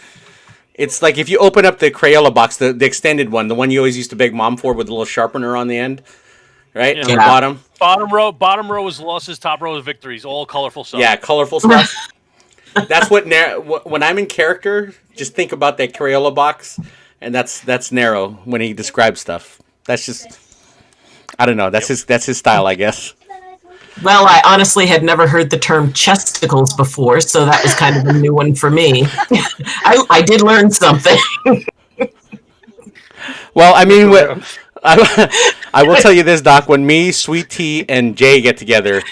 it's like if you open up the Crayola box, the extended one, the one you always used to beg Mom for with the little sharpener on the end, right? Yeah. On the bottom. Bottom row is losses. Top row is victories. All colorful stuff. Yeah, colorful stuff. That's what when I'm in character, just think about that Crayola box, and that's Nero when he describes stuff. That's just, I don't know. That's his style, I guess. Well, I honestly had never heard the term chesticles before, so that was kind of a new one for me. I did learn something. Well, I mean, I will tell you this, Doc. When me, Sweet Tea, and Jay get together,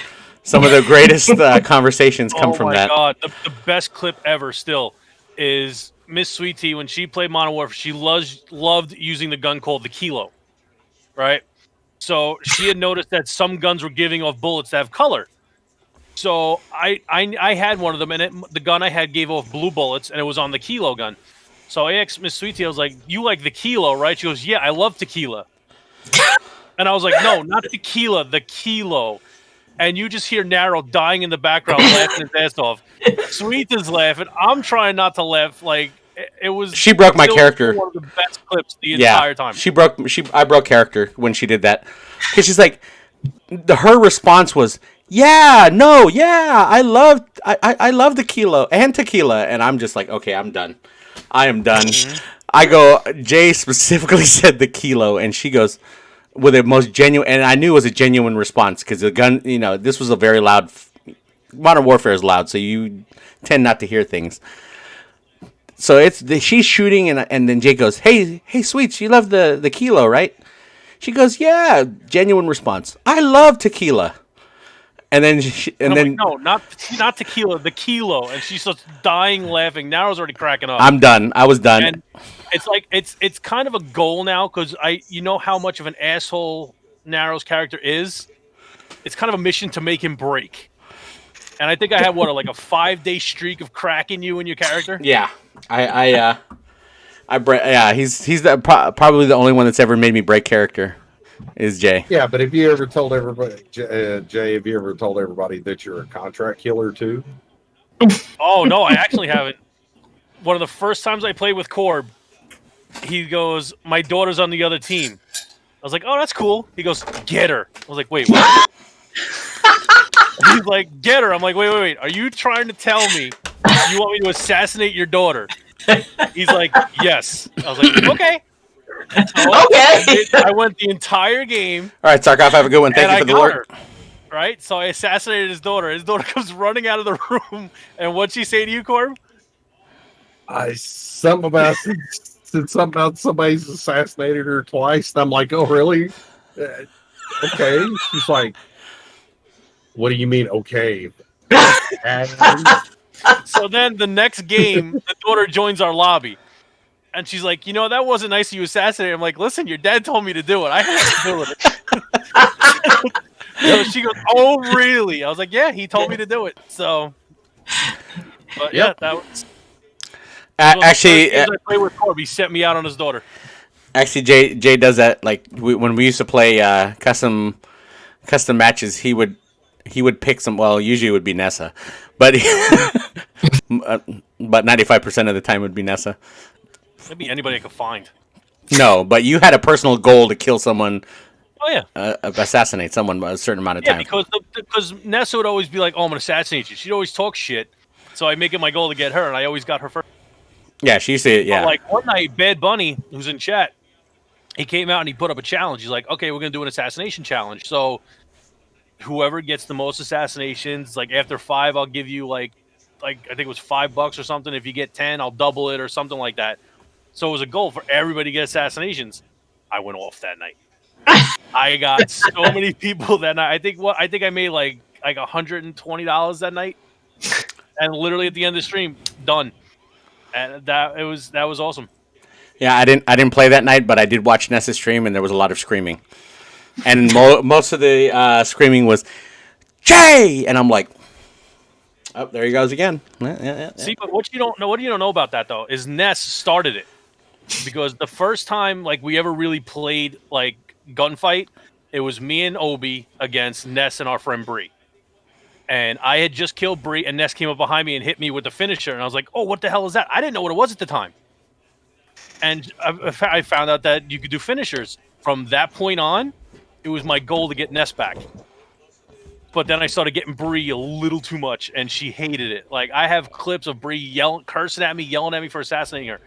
some of the greatest conversations come from that. Oh my god, the best clip ever still is Miss Sweet Tea when she played Modern Warfare. She loved using the gun called the Kilo, right? So she had noticed that some guns were giving off bullets that have color. So I had one of them, and the gun I had gave off blue bullets, and it was on the Kilo gun. So I asked Miss Sweet Tea, I was like, "You like the Kilo, right?" She goes, "Yeah, I love tequila." And I was like, "No, not tequila, the Kilo." And you just hear Naro dying in the background, laughing his ass off. Sweet is laughing. I'm trying not to laugh. Like it was. She broke my character. One of the best clips the entire time. I broke character when she did that, because she's like, her response was, "Yeah, no, yeah, I love the Kilo and tequila," and I'm just like, okay, I'm done. I am done. Mm-hmm. I go, Jay specifically said the Kilo, and she goes, with the most genuine, and I knew it was a genuine response, because the gun, this was a very loud, Modern Warfare is loud, so you tend not to hear things. So she's shooting, and then Jay goes, hey, Sweets, you love the Kilo, right? She goes, yeah, genuine response. I love tequila. And then like, no, not tequila, the Kilo, and she starts dying laughing. Naro's already cracking up. I'm done. I was done. And it's like it's kind of a goal now, because you know how much of an asshole Naro's character is. It's kind of a mission to make him break. And I think I had like a 5-day streak of cracking you and your character. Yeah, he's probably the only one that's ever made me break character. Is Jay. Yeah, but have you ever told everybody, Jay, have you ever told everybody that you're a contract killer too? Oh, no, I actually haven't. One of the first times I played with Corb, he goes, my daughter's on the other team. I was like, oh, that's cool. He goes, get her. I was like, wait, what? He's like, get her. I'm like, wait. Are you trying to tell me you want me to assassinate your daughter? He's like, yes. I was like, okay. Okay. I went the entire game. All right, Sarkov, have a good one. Thank you for the work. Right? So I assassinated his daughter. His daughter comes running out of the room. And what'd she say to you, Corb? Something about somebody's assassinated her twice. And I'm like, oh, really? Okay. She's like, what do you mean, okay? So then the next game, the daughter joins our lobby. And she's like, that wasn't nice of you assassinated. I'm like, listen, your dad told me to do it. I have to do it. So she goes, oh, really? I was like, yeah, he told me to do it. So, but yeah, that was... actually, I play with Corb, he sent me out on his daughter. Actually, Jay does that. Like when we used to play custom matches, he would pick some. Well, usually it would be Nessa, but 95% of the time it would be Nessa. It'd be anybody I could find. No, but you had a personal goal to kill someone. Oh yeah, assassinate someone a certain amount of time. Yeah, because Nessa would always be like, "Oh, I'm gonna assassinate you." She'd always talk shit, so I make it my goal to get her, and I always got her first. Yeah, she used to. Yeah, but like one night, Bad Bunny, who's in chat, he came out and he put up a challenge. He's like, "Okay, we're gonna do an assassination challenge. So whoever gets the most assassinations, like after 5, I'll give you like I think it was $5 or something. If you get 10, I'll double it or something like that." So it was a goal for everybody to get assassinations. I went off that night. I got so many people that night. I think I made like $120 that night, and literally at the end of the stream, done. And that was awesome. Yeah, I didn't play that night, but I did watch Nessa's stream, and there was a lot of screaming, and most of the screaming was Jay, and I'm like, oh, there he goes again. Yeah. See, but what you don't know about that though is Ness started it, because the first time like we ever really played like gunfight, it was me and Obi against Ness and our friend Bree. And I had just killed Bree, and Ness came up behind me and hit me with the finisher, and I was like, oh, what the hell is that? I didn't know what it was at the time. And I found out that you could do finishers. From that point on, it was my goal to get Ness back. But then I started getting Bree a little too much, and she hated it. Like, I have clips of Bree cursing at me, yelling at me for assassinating her.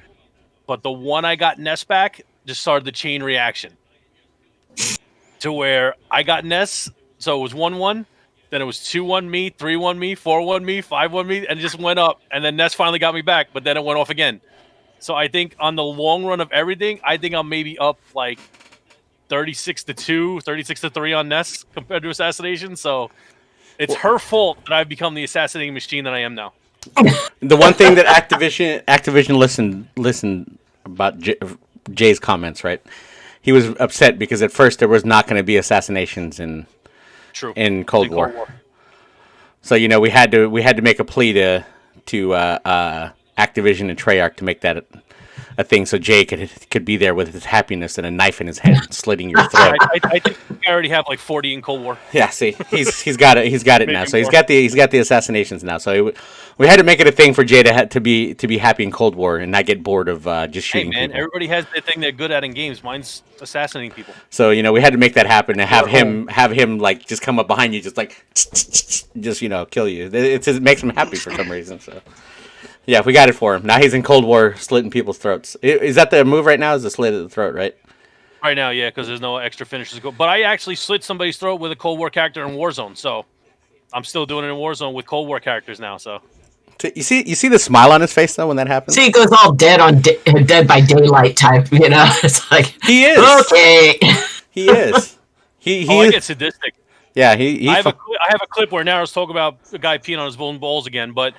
But the one I got Ness back just started the chain reaction to where I got Ness, so it was 1-1. Then it was 2-1 me, 3-1 me, 4-1 me, 5-1 me, and it just went up. And then Ness finally got me back, but then it went off again. So I think on the long run of everything, I think I'm maybe up like 36-2, 36-3 on Ness compared to Assassination. So it's her fault that I've become the assassinating machine that I am now. The one thing that Activision listened about Jay's comments, right? He was upset because at first there was not going to be assassinations in Cold War. So we had to make a plea to Activision and Treyarch to make that a thing, so Jay could be there with his happiness and a knife in his head, slitting your throat. I think I already have like 40 in Cold War. Yeah, see, he's got it. He's got it now. So he's got the assassinations now. So we had to make it a thing for Jay to be happy in Cold War and not get bored of just shooting. Hey man, people. Everybody has the thing they're good at in games. Mine's assassinating people. So we had to make that happen and have him like just come up behind you, just like kill you. It makes him happy for some reason. So. Yeah, we got it for him. Now he's in Cold War, slitting people's throats. Is that the move right now? Is the slit of the throat, right? Right now, yeah, because there's no extra finishes to go. But I actually slit somebody's throat with a Cold War character in Warzone, so I'm still doing it in Warzone with Cold War characters now. So you see the smile on his face though when that happens. See, he goes all dead by daylight type. It's like he is okay. He is. I get sadistic. Yeah, I have a clip where Naro's talking about a guy peeing on his own balls again, but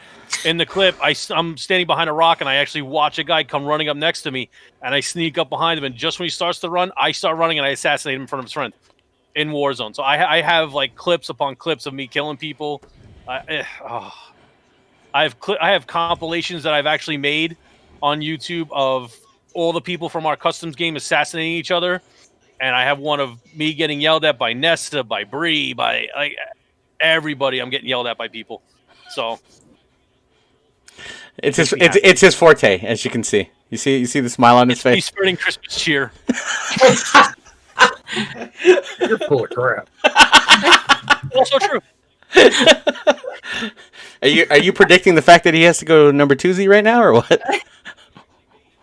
in the clip, I'm standing behind a rock and I actually watch a guy come running up next to me, and I sneak up behind him, and just when he starts to run, I start running and I assassinate him in front of his friend in Warzone. So I have like clips upon clips of me killing people. I have compilations that I've actually made on YouTube of all the people from our customs game assassinating each other. And I have one of me getting yelled at by Nesta, by Bree, by like everybody. I'm getting yelled at by people. So it's his forte, as you can see. You see the smile on his face. He's spreading Christmas cheer. You're full of crap. Also true. Are you predicting the fact that he has to go number 2Z right now, or what?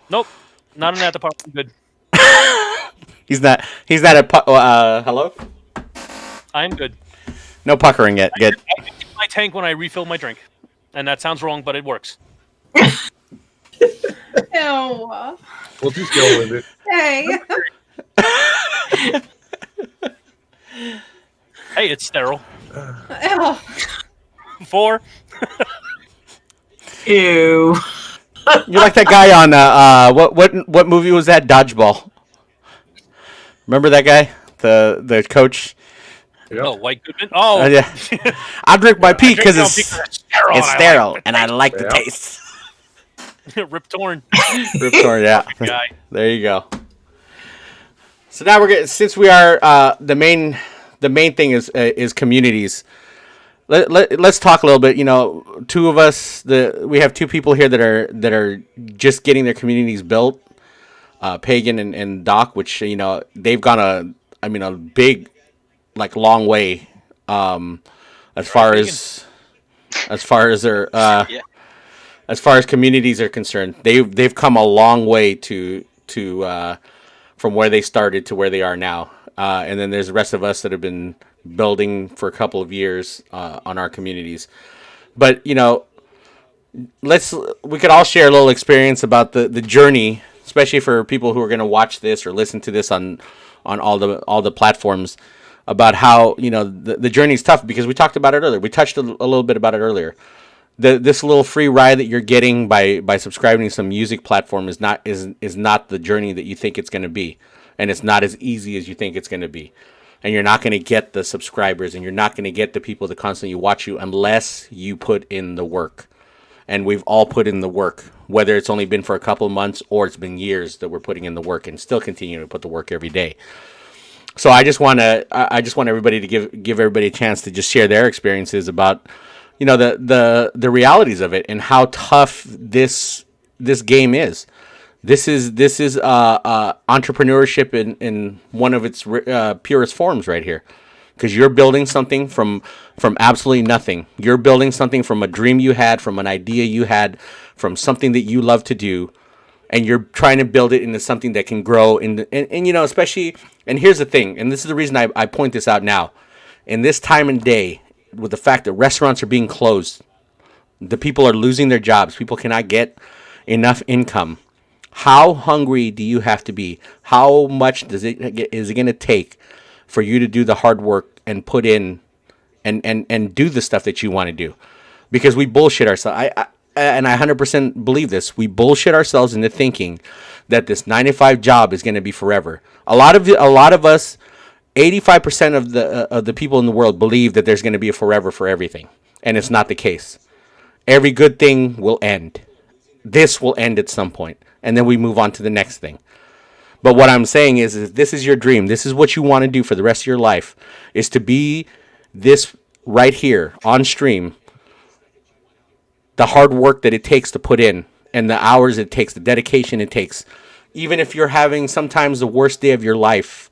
Nope, not in that department. Good. He's not a hello? I'm good. No puckering yet. Good. I get my tank when I refill my drink. And that sounds wrong, but it works. Ew. We'll just go with it. Hey. Hey, it's sterile. Ew. 4. Ew. You're like that guy on what movie was that? Dodgeball. Remember that guy, the coach? Yep. Oh, White Goodman. Oh, yeah. I drink my pee because it's sterile, like and I like the taste. Rip Torn. Rip Torn, yeah. Guy. There you go. So now since we are the main thing is communities. Let's talk a little bit. Two of us, we have two people here that are just getting their communities built. Pagan and Doc, which they've gone a big, like, long way as far as their as far as communities are concerned. They've come a long way to from where they started to where they are now. And then there's the rest of us that have been building for a couple of years on our communities. But we could all share a little experience about the journey, especially for people who are going to watch this or listen to this on all the platforms, about how the journey is tough, because we talked about it earlier. We touched a little bit about it earlier. This little free ride that you're getting by subscribing to some music platform is not the journey that you think it's going to be, and it's not as easy as you think it's going to be. And you're not going to get the subscribers, and you're not going to get the people that constantly watch you unless you put in the work. And we've all put in the work, whether it's only been for a couple of months or it's been years that we're putting in the work, and still continue to put the work every day. So I just want everybody to give everybody a chance to just share their experiences about the realities of it and how tough this game is. This is entrepreneurship in one of its purest forms right here. because you're building something from absolutely nothing. You're building something from a dream you had, from an idea you had, from something that you love to do, and you're trying to build it into something that can grow. And you know, especially, and here's the thing, and this is the reason I point this out now. In this time and day, with the fact that restaurants are being closed, the people are losing their jobs, people cannot get enough income. How hungry do you have to be? How much is it going to take for you to do the hard work and put in and do the stuff that you want to do? Because we bullshit ourselves. And I 100% believe this. We bullshit ourselves into thinking that this 9-to-5 job is going to be forever. A lot of us, 85% of the people in the world believe that there's going to be a forever for everything, and it's not the case. Every good thing will end. This will end at some point, and then we move on to the next thing. But what I'm saying is if this is your dream, this is what you want to do for the rest of your life, is to be this right here on stream. The hard work that it takes to put in, and the hours it takes, the dedication it takes. Even if you're having sometimes the worst day of your life,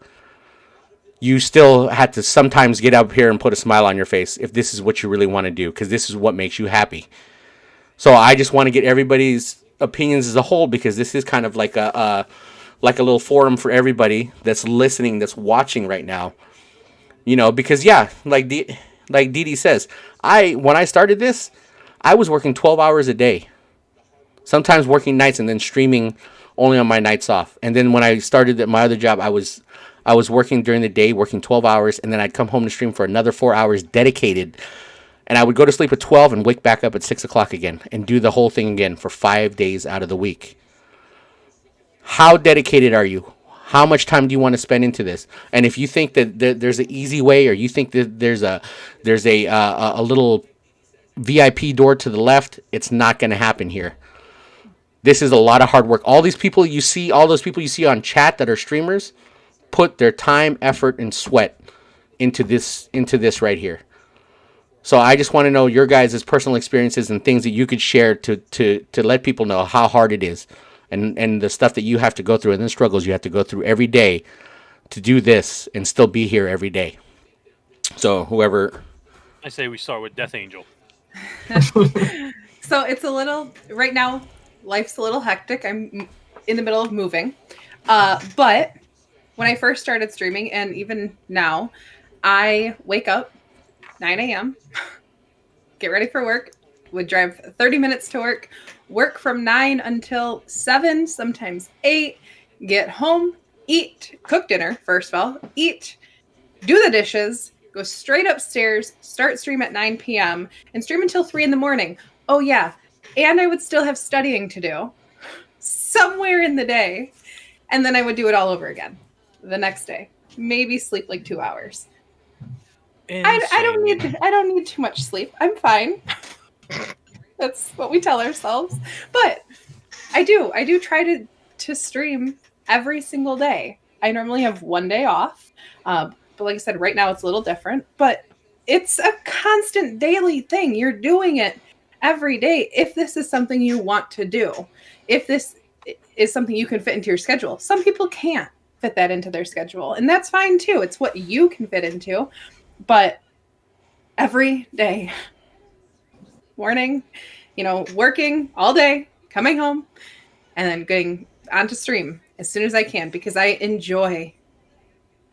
you still had to sometimes get up here and put a smile on your face if this is what you really want to do, because this is what makes you happy. So I just want to get everybody's opinions as a whole, because this is kind of like a little forum for everybody that's listening, that's watching right now. You know, because yeah, like Didi says, when I started this, I was working 12 hours a day, sometimes working nights and then streaming only on my nights off. And then when I started at my other job, I was working during the day, working 12 hours, and then I'd come home to stream for another 4 hours dedicated. And I would go to sleep at 12 and wake back up at 6 o'clock again and do the whole thing again for 5 days out of the week. How dedicated are you? How much time do you want to spend into this? And if you think that there's an easy way, or you think that there's a little VIP door to the left, it's not going to happen here. This is a lot of hard work. All those people you see on chat that are streamers, put their time, effort, and sweat into this right here. So I just want to know your guys' personal experiences and things that you could share to let people know how hard it is, and the stuff that you have to go through and the struggles you have to go through every day to do this and still be here every day. So whoever, I say we start with Death Angel. So it's a little, right now, life's a little hectic. I'm in the middle of moving. But when I first started streaming, and even now, I wake up 9 a.m., get ready for work, would drive 30 minutes to work from 9 until 7, sometimes 8, get home, eat, cook dinner, first of all, eat, do the dishes, go straight upstairs, start stream at 9 p.m., and stream until 3 in the morning. Oh, yeah. And I would still have studying to do somewhere in the day. And then I would do it all over again the next day. Maybe sleep like 2 hours. I don't need too much sleep. I'm fine. That's what we tell ourselves. But I do try to stream every single day. I normally have one day off. But like I said, right now it's a little different. But it's a constant daily thing. You're doing it every day if this is something you want to do. If this is something you can fit into your schedule. Some people can't fit that into their schedule. And that's fine too. It's what you can fit into. But every day, morning, working all day, coming home, and then going on to stream as soon as I can, because I enjoy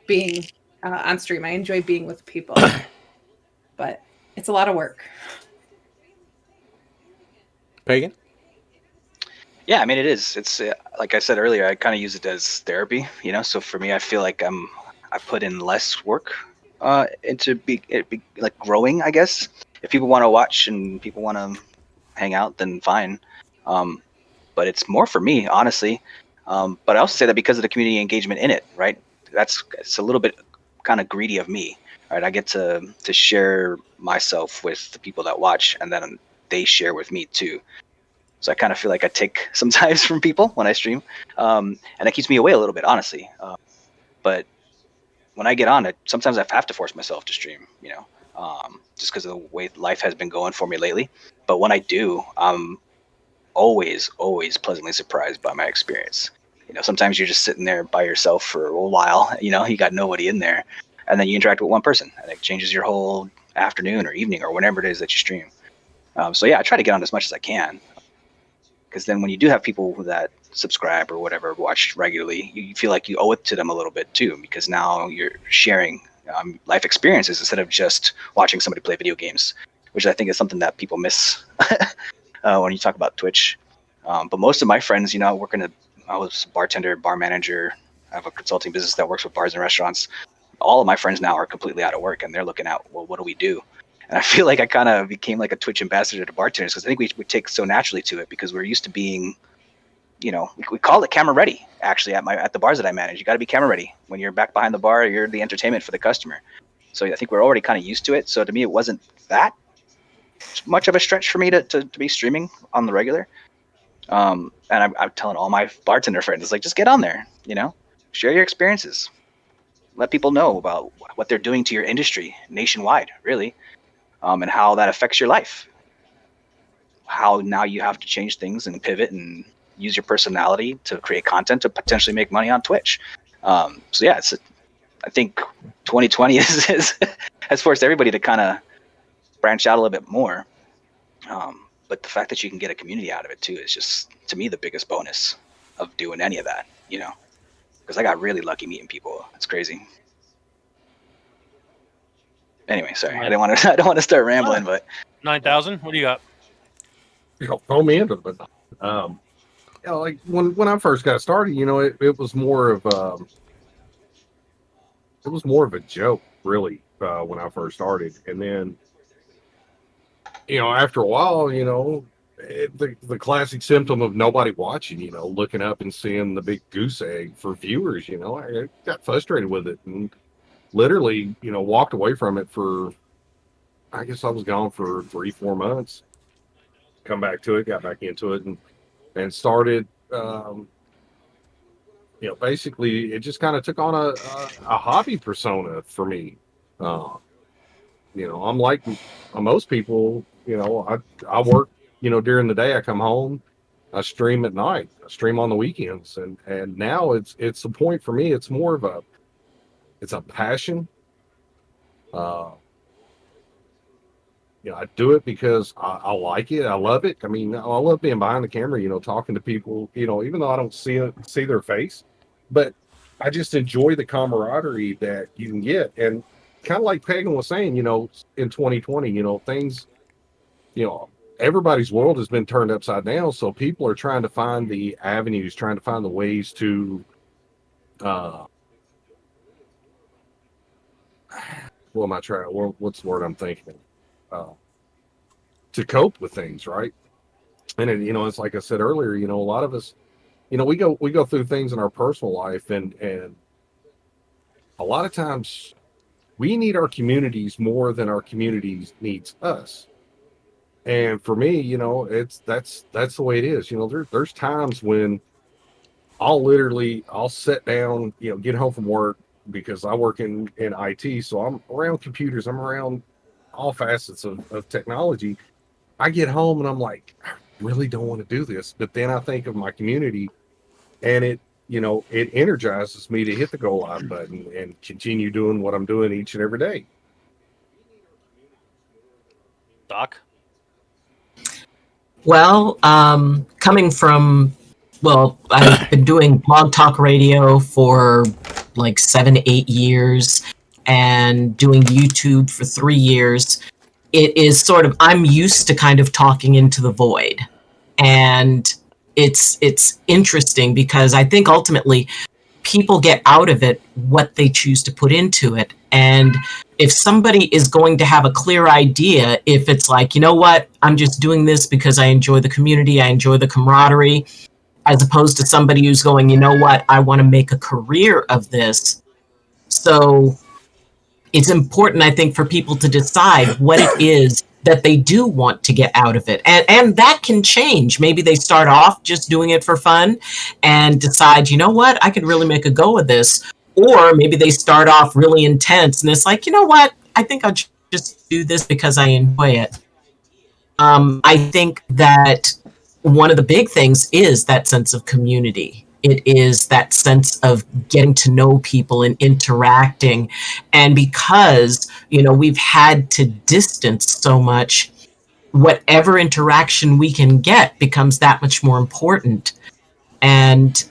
being on stream. I enjoy being with people, but it's a lot of work. Pagan? Yeah, I mean, it is. It's like I said earlier, I kind of use it as therapy, So for me, I feel like I put in less work into be like growing, I guess. If people want to watch and people want to hang out, then fine. But it's more for me, honestly. But I also say that because of the community engagement in it, right? It's a little bit kind of greedy of me, right? I get to share myself with the people that watch, and then they share with me too. So I kind of feel like I take some time from people when I stream, and it keeps me away a little bit, honestly. But when I get on it, sometimes I have to force myself to stream, just because of the way life has been going for me lately. But when I do, I'm always pleasantly surprised by my experience. Sometimes you're just sitting there by yourself for a while, you got nobody in there, and then you interact with one person, and it changes your whole afternoon or evening or whenever it is that you stream. So yeah, I try to get on as much as I can, because then when you do have people that subscribe or whatever, watch regularly, you feel like you owe it to them a little bit too, because now you're sharing life experiences instead of just watching somebody play video games, which I think is something that people miss when you talk about Twitch. But most of my friends, I was a bartender, bar manager. I have a consulting business that works with bars and restaurants. All of my friends now are completely out of work, and they're looking at, well, what do we do? And I feel like I kind of became like a Twitch ambassador to bartenders, because I think we take so naturally to it, because we're used to being, we call it camera ready. Actually, at the bars that I manage, you got to be camera ready. When you're back behind the bar, you're the entertainment for the customer. So I think we're already kind of used to it. So to me, it wasn't that much of a stretch for me to be streaming on the regular. And I'm telling all my bartender friends, it's like, just get on there, share your experiences, let people know about what they're doing to your industry nationwide, really. And how that affects your life. How now you have to change things and pivot and use your personality to create content to potentially make money on Twitch. So yeah, I think 2020 has forced everybody to kind of branch out a little bit more. But the fact that you can get a community out of it too is just, to me, the biggest bonus of doing any of that, because I got really lucky meeting people. It's crazy. Anyway, sorry, I don't want to start rambling, but 9,000. What do you got? Throw me into it, but like when I first got started, it was more of a joke, really, when I first started, and then after a while, the classic symptom of nobody watching, looking up and seeing the big goose egg for viewers, I got frustrated with it and literally, walked away from it for, I guess I was gone for 3-4 months. Come back to it, got back into it, and started. Basically, it just kind of took on a hobby persona for me. I'm like most people. I work. During the day, I come home. I stream at night. I stream on the weekends, and now it's the point for me. It's more of a passion. I do it because I like it. I love it. I mean, I love being behind the camera, talking to people, even though I don't see their face, but I just enjoy the camaraderie that you can get. And kind of like Pagan was saying, in 2020, things, everybody's world has been turned upside down. So people are trying to find the avenues, trying to find the ways to, what am I trying? What's the word I'm thinking? To cope with things, right? And it, it's like I said earlier, a lot of us, we go through things in our personal life, and a lot of times we need our communities more than our communities needs us. And for me, that's the way it is. There's times when I'll sit down, get home from work, because I work in IT, so I'm around computers, I'm around all facets of technology. I get home and I'm like, I really don't want to do this, but then I think of my community, and it energizes me to hit the go live button and continue doing what I'm doing each and every day. Doc? Well, coming from, I've been doing blog talk radio for like 7-8 years and doing YouTube for 3 years. It is sort of, I'm used to kind of talking into the void. And it's interesting because I think ultimately people get out of it what they choose to put into it. And if somebody is going to have a clear idea, if it's like, you know what, I'm just doing this because I enjoy the community, I enjoy the camaraderie, as opposed to somebody who's going, you know what, I want to make a career of this. So it's important, I think, for people to decide what it is that they do want to get out of it. And that can change. Maybe they start off just doing it for fun and decide, you know what, I could really make a go of this. Or maybe they start off really intense and it's like, you know what, I think I'll just do this because I enjoy it. I think that one of the big things is that sense of community. It is that sense of getting to know people and interacting. And because, we've had to distance so much, whatever interaction we can get becomes that much more important. And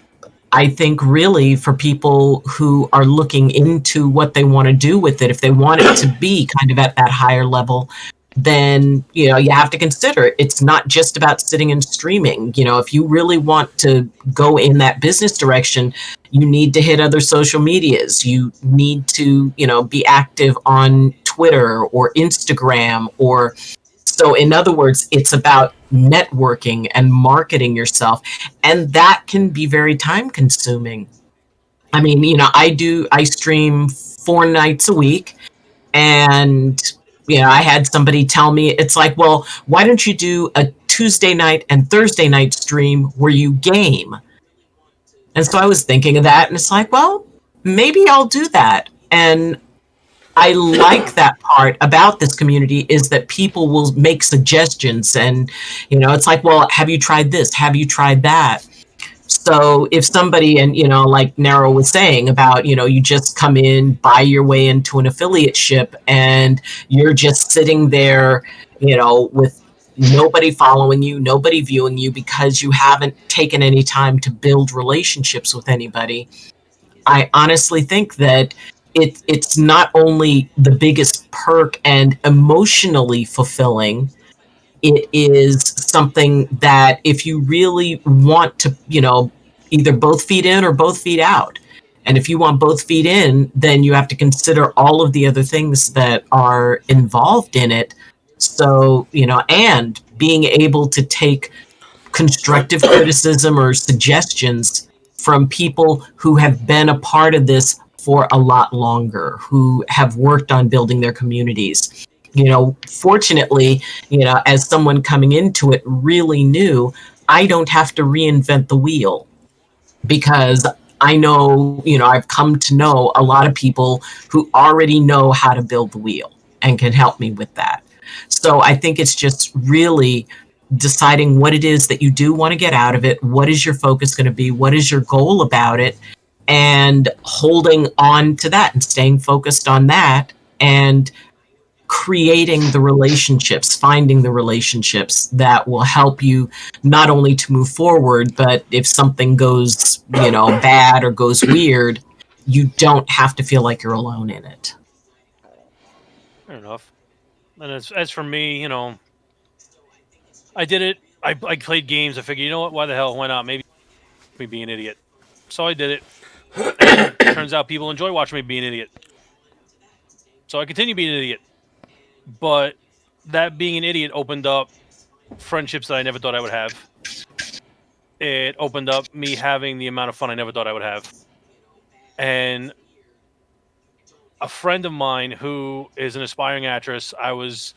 I think really for people who are looking into what they want to do with it, if they want it to be kind of at that higher level, then, you have to consider it's not just about sitting and streaming. If you really want to go in that business direction, you need to hit other social medias. You need to, be active on Twitter or Instagram or so in other words, it's about networking and marketing yourself. And that can be very time consuming. I mean, I stream 4 nights a week, and I had somebody tell me, it's like, well, why don't you do a Tuesday night and Thursday night stream where you game? And so I was thinking of that, and it's like, well, maybe I'll do that. And I like that part about this community is that people will make suggestions, and it's like, well, have you tried this? Have you tried that? So if somebody, and like Nero was saying about, you just come in, buy your way into an affiliate ship, and you're just sitting there, with nobody following you, nobody viewing you because you haven't taken any time to build relationships with anybody. I honestly think that it's not only the biggest perk and emotionally fulfilling, it is something that if you really want to, either both feet in or both feet out. And if you want both feet in, then you have to consider all of the other things that are involved in it. So, and being able to take constructive criticism or suggestions from people who have been a part of this for a lot longer, who have worked on building their communities. Fortunately, as someone coming into it really new, I don't have to reinvent the wheel because I know, I've come to know a lot of people who already know how to build the wheel and can help me with that. So I think it's just really deciding what it is that you do want to get out of it. What is your focus going to be? What is your goal about it? And holding on to that and staying focused on that and creating the relationships, finding the relationships that will help you not only to move forward, but if something goes, bad or goes weird, you don't have to feel like you're alone in it. Fair enough. And as for me, I did it. I played games. I figured, what? Why the hell? Why not? Maybe me be an idiot. So I did it. And it turns out people enjoy watching me be an idiot. So I continue being an idiot. But that being an idiot opened up friendships that I never thought I would have. It opened up me having the amount of fun I never thought I would have. And a friend of mine who is an aspiring actress, I was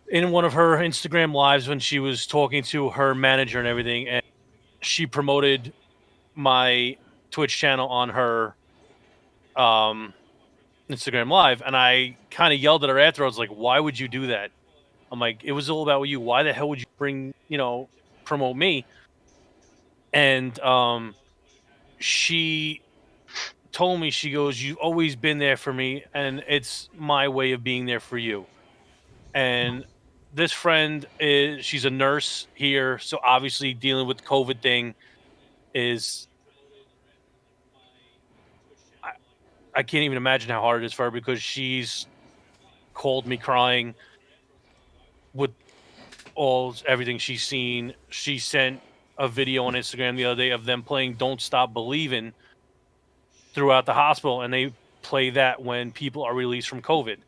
in one of her Instagram lives when she was talking to her manager and everything, and she promoted my Twitch channel on her Instagram live, and I kind of yelled at her after. I was like, why would you do that? I'm like, it was all about you. Why the hell would you promote me? And she told me, she goes, you've always been there for me, and it's my way of being there for you. And this friend she's a nurse here, so obviously dealing with the COVID thing is, I can't even imagine how hard it is for her, because she's called me crying with everything she's seen. She sent a video on Instagram the other day of them playing Don't Stop Believin' throughout the hospital, and they play that when people are released from COVID.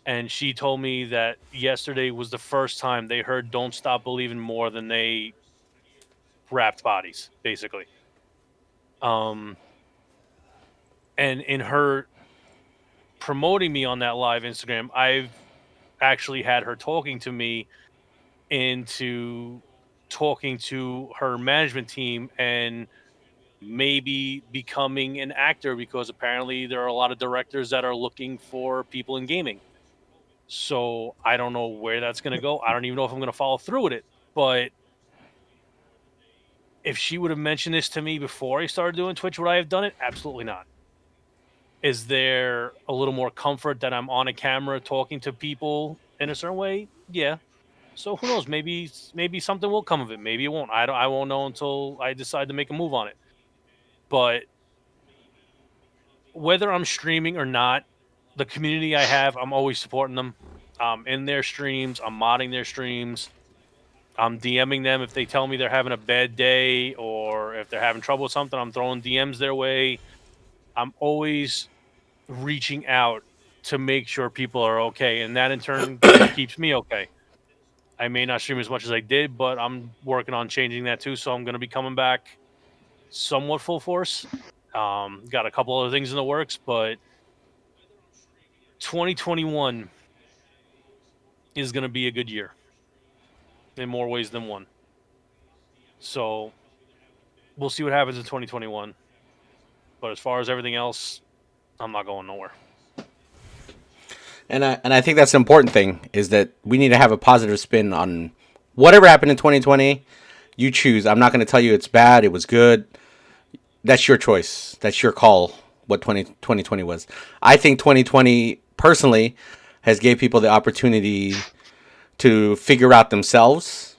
And she told me that yesterday was the first time they heard Don't Stop Believin' more than they wrapped bodies, basically. And in her promoting me on that live Instagram, I've actually had her talking to me into talking to her management team and maybe becoming an actor, because apparently there are a lot of directors that are looking for people in gaming. So I don't know where that's going to go. I don't even know if I'm going to follow through with it, but if she would have mentioned this to me before I started doing Twitch, would I have done it? Absolutely not. Is there a little more comfort that I'm on a camera talking to people in a certain way? Yeah. So who knows? Maybe something will come of it. Maybe it won't. I won't know until I decide to make a move on it. But whether I'm streaming or not, the community I have, I'm always supporting them. I'm in their streams. I'm modding their streams. I'm DMing them if they tell me they're having a bad day or if they're having trouble with something. I'm throwing DMs their way. I'm always reaching out to make sure people are okay, and that in turn keeps me okay. I may not stream as much as I did, but I'm working on changing that too. So I'm going to be coming back somewhat full force. Got a couple other things in the works, but 2021 is going to be a good year in more ways than one. So we'll see what happens in 2021. But as far as everything else, I'm not going nowhere. And I think that's an important thing, is that we need to have a positive spin on whatever happened in 2020. You choose. I'm not going to tell you it's bad, it was good. That's your choice. That's your call, what 2020 was. I think 2020, personally, has gave people the opportunity to figure out themselves,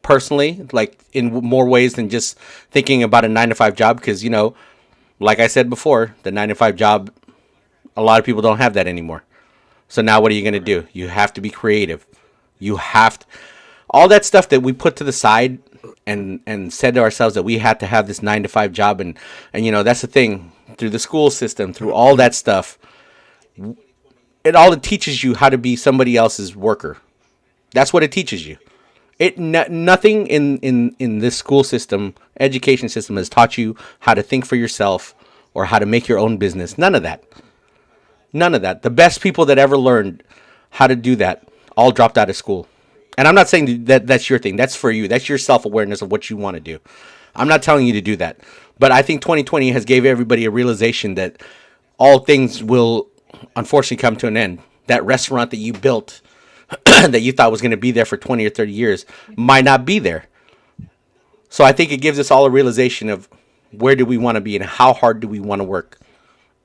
personally, like in more ways than just thinking about a 9-to-5 job. Because, you know, like I said before, the 9-to-5 job, a lot of people don't have that anymore. So now what are you going to do? You have to be creative. You have to, all that stuff that we put to the side and said to ourselves that we had to have this 9-to-5 job. And you know, that's the thing, through the school system, through all that stuff, it teaches you how to be somebody else's worker. That's what it teaches you. Nothing in this school system, education system, has taught you how to think for yourself or how to make your own business. None of that. None of that. The best people that ever learned how to do that all dropped out of school. And I'm not saying that that's your thing. That's for you. That's your self-awareness of what you want to do. I'm not telling you to do that. But I think 2020 has gave everybody a realization that all things will unfortunately come to an end. That restaurant that you built that you thought was going to be there for 20 or 30 years might not be there. So I think it gives us all a realization of where do we want to be and how hard do we want to work.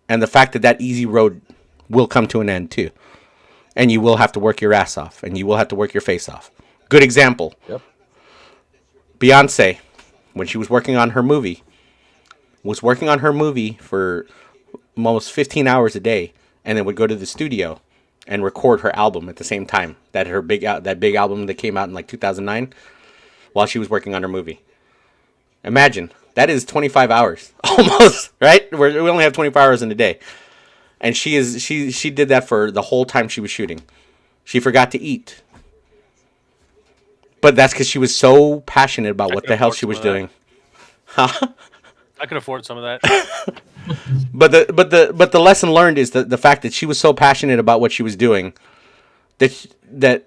And the fact that easy road will come to an end too. And you will have to work your ass off. And you will have to work your face off. Good example. Yep. Beyonce, when she was working on her movie, for almost 15 hours a day. And then would go to the studio and record her album at the same time. That big album that came out in like 2009 while she was working on her movie. Imagine. That is 25 hours. Almost, right? We only have 24 hours in a day. And she did that for the whole time she was shooting. She forgot to eat. But that's because she was so passionate about what the hell she was doing. Huh? I could afford some of that. But the lesson learned is the fact that she was so passionate about what she was doing that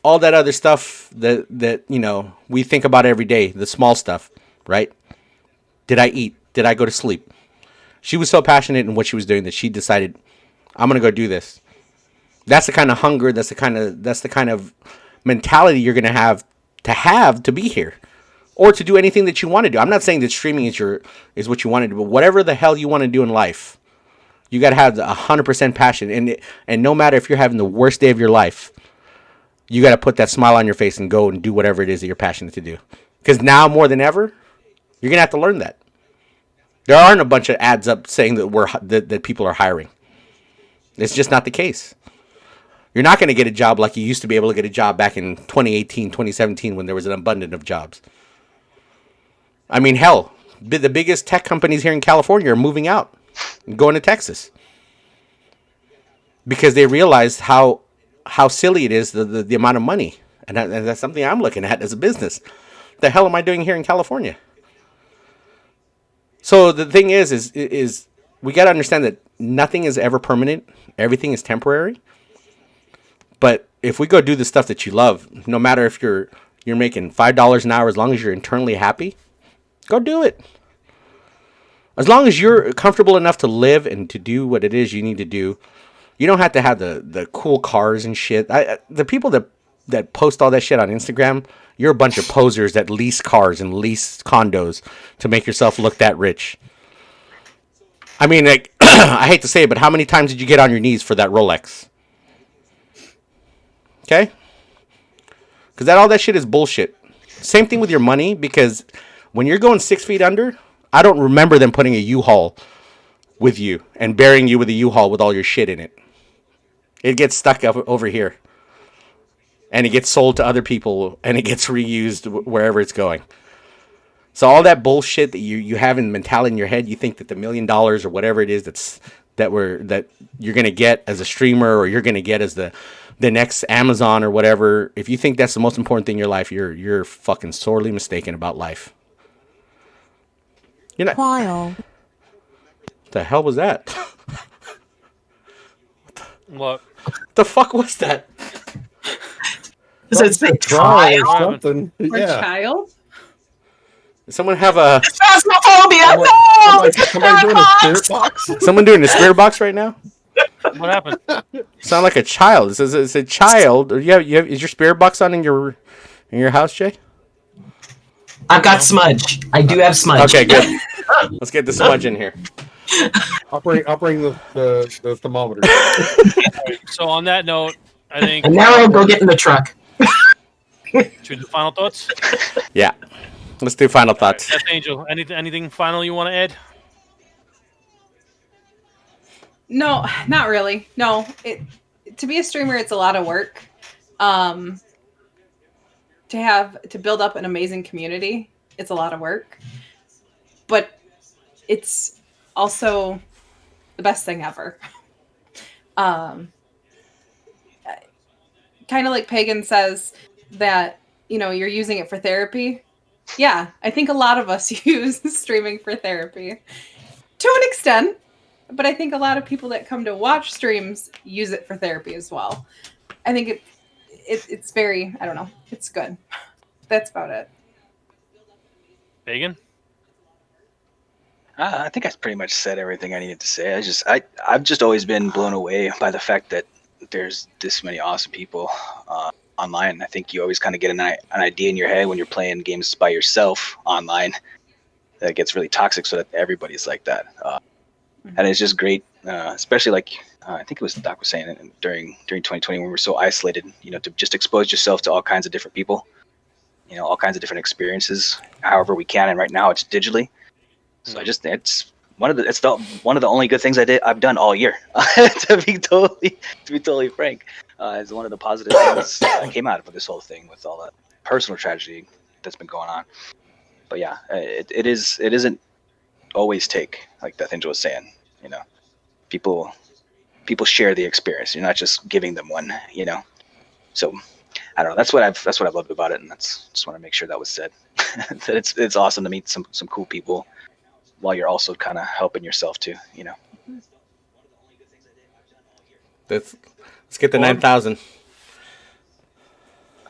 all that other stuff that you know we think about every day, the small stuff, right? Did I eat? Did I go to sleep? She was so passionate in what she was doing that she decided, I'm gonna go do this. That's the kind of hunger. That's the kind of mentality you're gonna have to be here, or to do anything that you want to do. I'm not saying that streaming is what you want to do, but whatever the hell you want to do in life, you gotta have 100% passion. And no matter if you're having the worst day of your life, you gotta put that smile on your face and go and do whatever it is that you're passionate to do. Because now more than ever, you're gonna have to learn that. There aren't a bunch of ads up saying that people are hiring. It's just not the case. You're not going to get a job like you used to be able to get a job back in 2018, 2017 when there was an abundance of jobs. I mean, hell, the biggest tech companies here in California are moving out and going to Texas because they realized how silly it is, the amount of money. And that's something I'm looking at as a business. The hell am I doing here in California? So the thing is we got to understand that nothing is ever permanent. Everything is temporary. But if we go do the stuff that you love, no matter if you're making $5 an hour, as long as you're internally happy, go do it. As long as you're comfortable enough to live and to do what it is you need to do, you don't have to have the cool cars and shit. The people that that post all that shit on Instagram, you're a bunch of posers that lease cars and lease condos to make yourself look that rich. I mean, like, I hate to say it, but how many times did you get on your knees for that Rolex? Okay? Because all that shit is bullshit. Same thing with your money, because when you're going 6 feet under, I don't remember them putting a U-Haul with you and burying you with a U-Haul with all your shit in it. It gets stuck up over here. And it gets sold to other people, and it gets reused wherever it's going. So all that bullshit that you have in mentality in your head, you think that the $1 million or whatever it is that you're gonna get as a streamer, or you're gonna get as the next Amazon or whatever. If you think that's the most important thing in your life, you're fucking sorely mistaken about life. You're not. While. What the hell was that? What? The fuck was that? Does it say Trial or child? something? Or Yeah. child? Does someone have a Phasmophobia! No! Somebody doing a spirit box? someone doing a spirit box right now? What happened? Sound like a child. It says it's a child. You have is your spirit box on in your house, Jay? I've got smudge. I do have smudge. Okay, good. Let's get the smudge in here. I'll bring the thermometer. So on that note, I think. And now I'll go get in the truck. Should we do final thoughts? Yeah. Let's do final thoughts. Death Angel, anything final you want to add? No, not really. No, to be a streamer, it's a lot of work. To build up an amazing community, it's a lot of work. But it's also the best thing ever. Kind of like Pagan says that, you're using it for therapy. Yeah, I think a lot of us use streaming for therapy to an extent, but I think a lot of people that come to watch streams use it for therapy as well. I think it's very, I don't know, it's good. That's about it. Pagan? I think I pretty much said everything I needed to say. I've just always been blown away by the fact that there's this many awesome people online. I think you always kind of get an idea in your head when you're playing games by yourself online that gets really toxic, so that everybody's like that. And it's just great, especially like I think it was Doc was saying it during 2020 when we were so isolated, to just expose yourself to all kinds of different people, all kinds of different experiences, however we can. And right now it's digitally. So it's one of the only good things I've done all year. to be totally frank, is one of the positive things that came out of this whole thing, with all that personal tragedy that's been going on. But yeah, it isn't always take, like Death Angel was saying. People share the experience. You're not just giving them one. So I don't know. That's what I've loved about it, and just want to make sure that was said. That it's awesome to meet some cool people, while you're also kind of helping yourself too, Let's get the 9,000.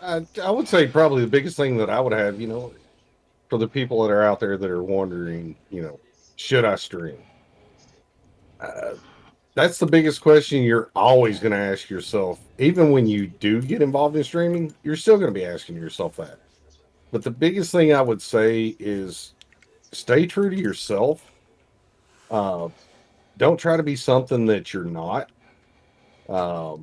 I would say probably the biggest thing that I would have, for the people that are out there that are wondering, should I stream? That's the biggest question you're always going to ask yourself. Even when you do get involved in streaming, you're still going to be asking yourself that. But the biggest thing I would say is stay true to yourself. Don't try to be something that you're not. Because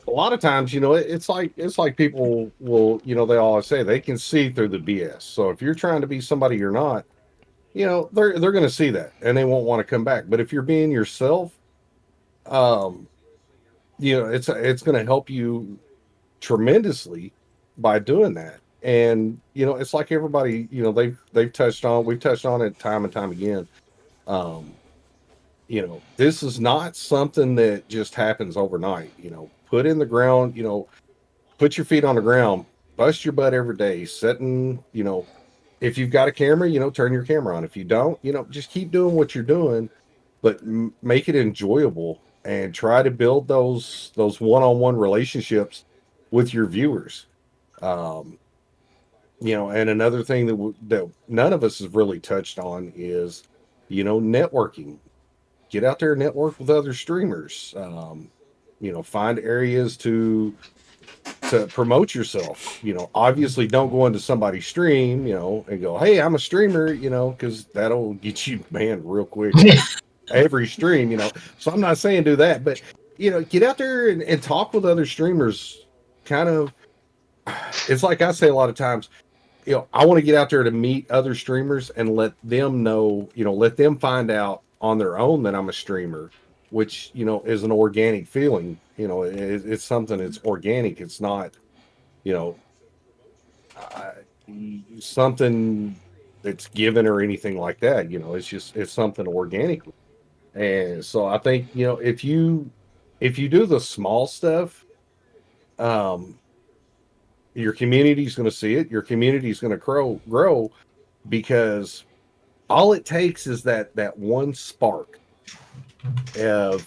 a lot of times, it's like people will, they always say they can see through the BS. So if you're trying to be somebody you're not, they're going to see that and they won't want to come back. But if you're being yourself, it's going to help you tremendously by doing that. And it's like everybody, we've touched on it time and time again. This is not something that just happens overnight. Put in the ground, put your feet on the ground, bust your butt every day, sitting, if you've got a camera, turn your camera on. If you don't, just keep doing what you're doing, but make it enjoyable and try to build those one-on-one relationships with your viewers. And another thing that none of us have really touched on is, networking. Get out there and network with other streamers. Find areas to to promote yourself. Obviously don't go into somebody's stream, and go, hey, I'm a streamer, because that'll get you banned real quick. Every stream, So I'm not saying do that, but get out there and talk with other streamers. Kind of, it's like I say a lot of times, I want to get out there to meet other streamers and let them know, let them find out on their own that I'm a streamer, which, is an organic feeling. It's something that's organic. It's not, something that's given or anything like that. It's something organic. And so I think, if you do the small stuff, your community is going to see it. Your community is going to grow because all it takes is that one spark of,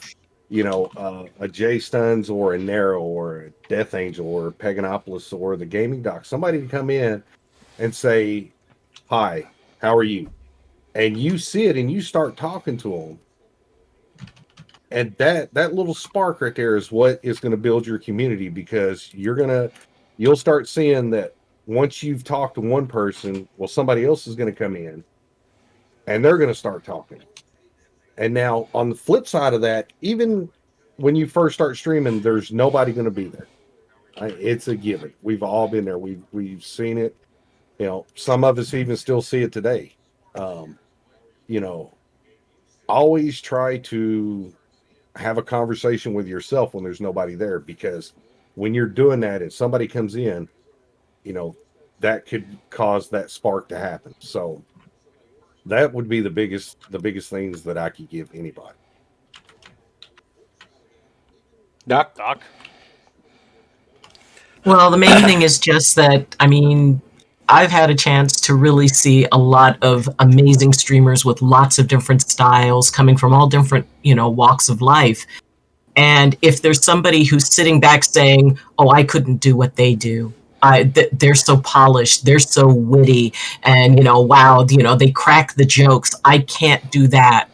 a Jay Stuns or a Nero or a Death Angel or Paganopolis or the Gaming Doc, somebody to come in and say, hi, how are you? And you see it and you start talking to them. And that little spark right there is what is going to build your community, because you'll start seeing that once you've talked to one person, well, somebody else is going to come in and they're going to start talking. And now on the flip side of that, even when you first start streaming, there's nobody going to be there. It's a given. We've all been there. We've seen it. Some of us even still see it today. Always try to have a conversation with yourself when there's nobody there, because when you're doing that and somebody comes in, that could cause that spark to happen. So that would be the biggest things that I could give anybody. Doc? Well, the main thing is just that, I've had a chance to really see a lot of amazing streamers with lots of different styles coming from all different, walks of life. And if there's somebody who's sitting back saying, oh, I couldn't do what they do. They're so polished, they're so witty, and, wow, they crack the jokes. I can't do that.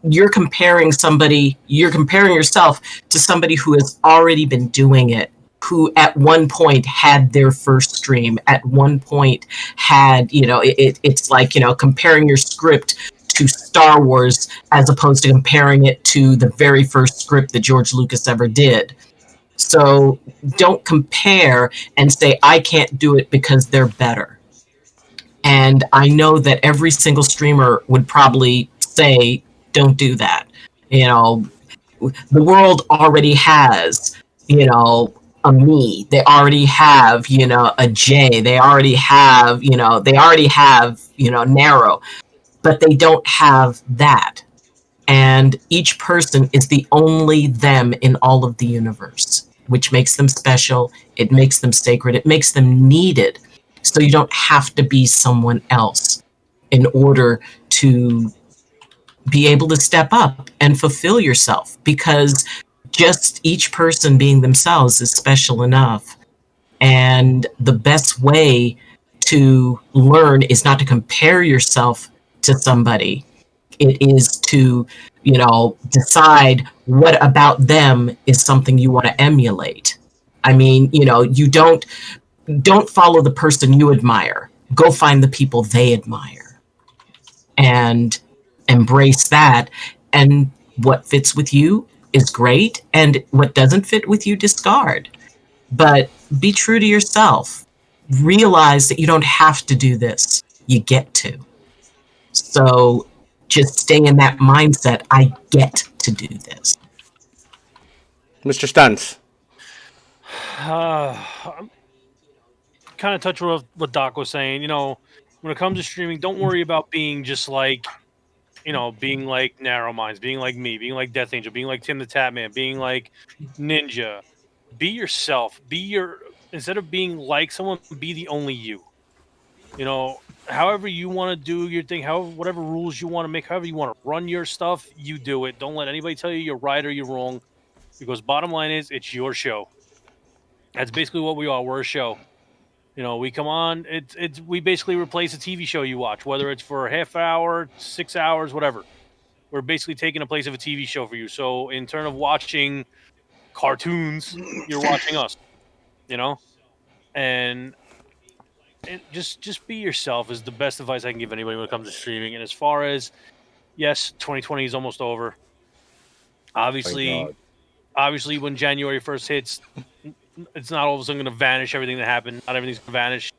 You're comparing yourself to somebody who has already been doing it, who at one point had their first stream, at one point had, it's like, comparing your script to Star Wars as opposed to comparing it to the very first script that George Lucas ever did. So don't compare and say, I can't do it because they're better. And I know that every single streamer would probably say, don't do that. The world already has, a me. They already have, a J. They already have, Narrow. But they don't have that. And each person is the only them in all of the universe, which makes them special. It makes them sacred. It makes them needed. So you don't have to be someone else in order to be able to step up and fulfill yourself, because just each person being themselves is special enough. And the best way to learn is not to compare yourself to somebody. It is to, decide what about them is something you want to emulate. You don't follow the person you admire. Go find the people they admire and embrace that. And what fits with you is great. And what doesn't fit with you, discard. But be true to yourself. Realize that you don't have to do this. You get to. So just stay in that mindset. I get to do this. Mr. Stuns. I'm kind of touch with what Doc was saying. When it comes to streaming, don't worry about being just like, being like Narrow Minds, being like me, being like Death Angel, being like Tim the Tatman, being like Ninja. Be yourself. Instead of being like someone, be the only you. However you want to do your thing, whatever rules you want to make, however you want to run your stuff, you do it. Don't let anybody tell you you're right or you're wrong, because bottom line is, it's your show. That's basically what we are. We're a show. We come on. We basically replace a TV show you watch, whether it's for a half hour, 6 hours, whatever. We're basically taking the place of a TV show for you. So in terms of watching cartoons, you're watching us. you know, and just be yourself is the best advice I can give anybody when it comes to streaming. And as far as, yes, 2020 is almost over. Obviously, when January 1st hits, it's not all of a sudden going to vanish. Everything that happened, not everything's going to vanish.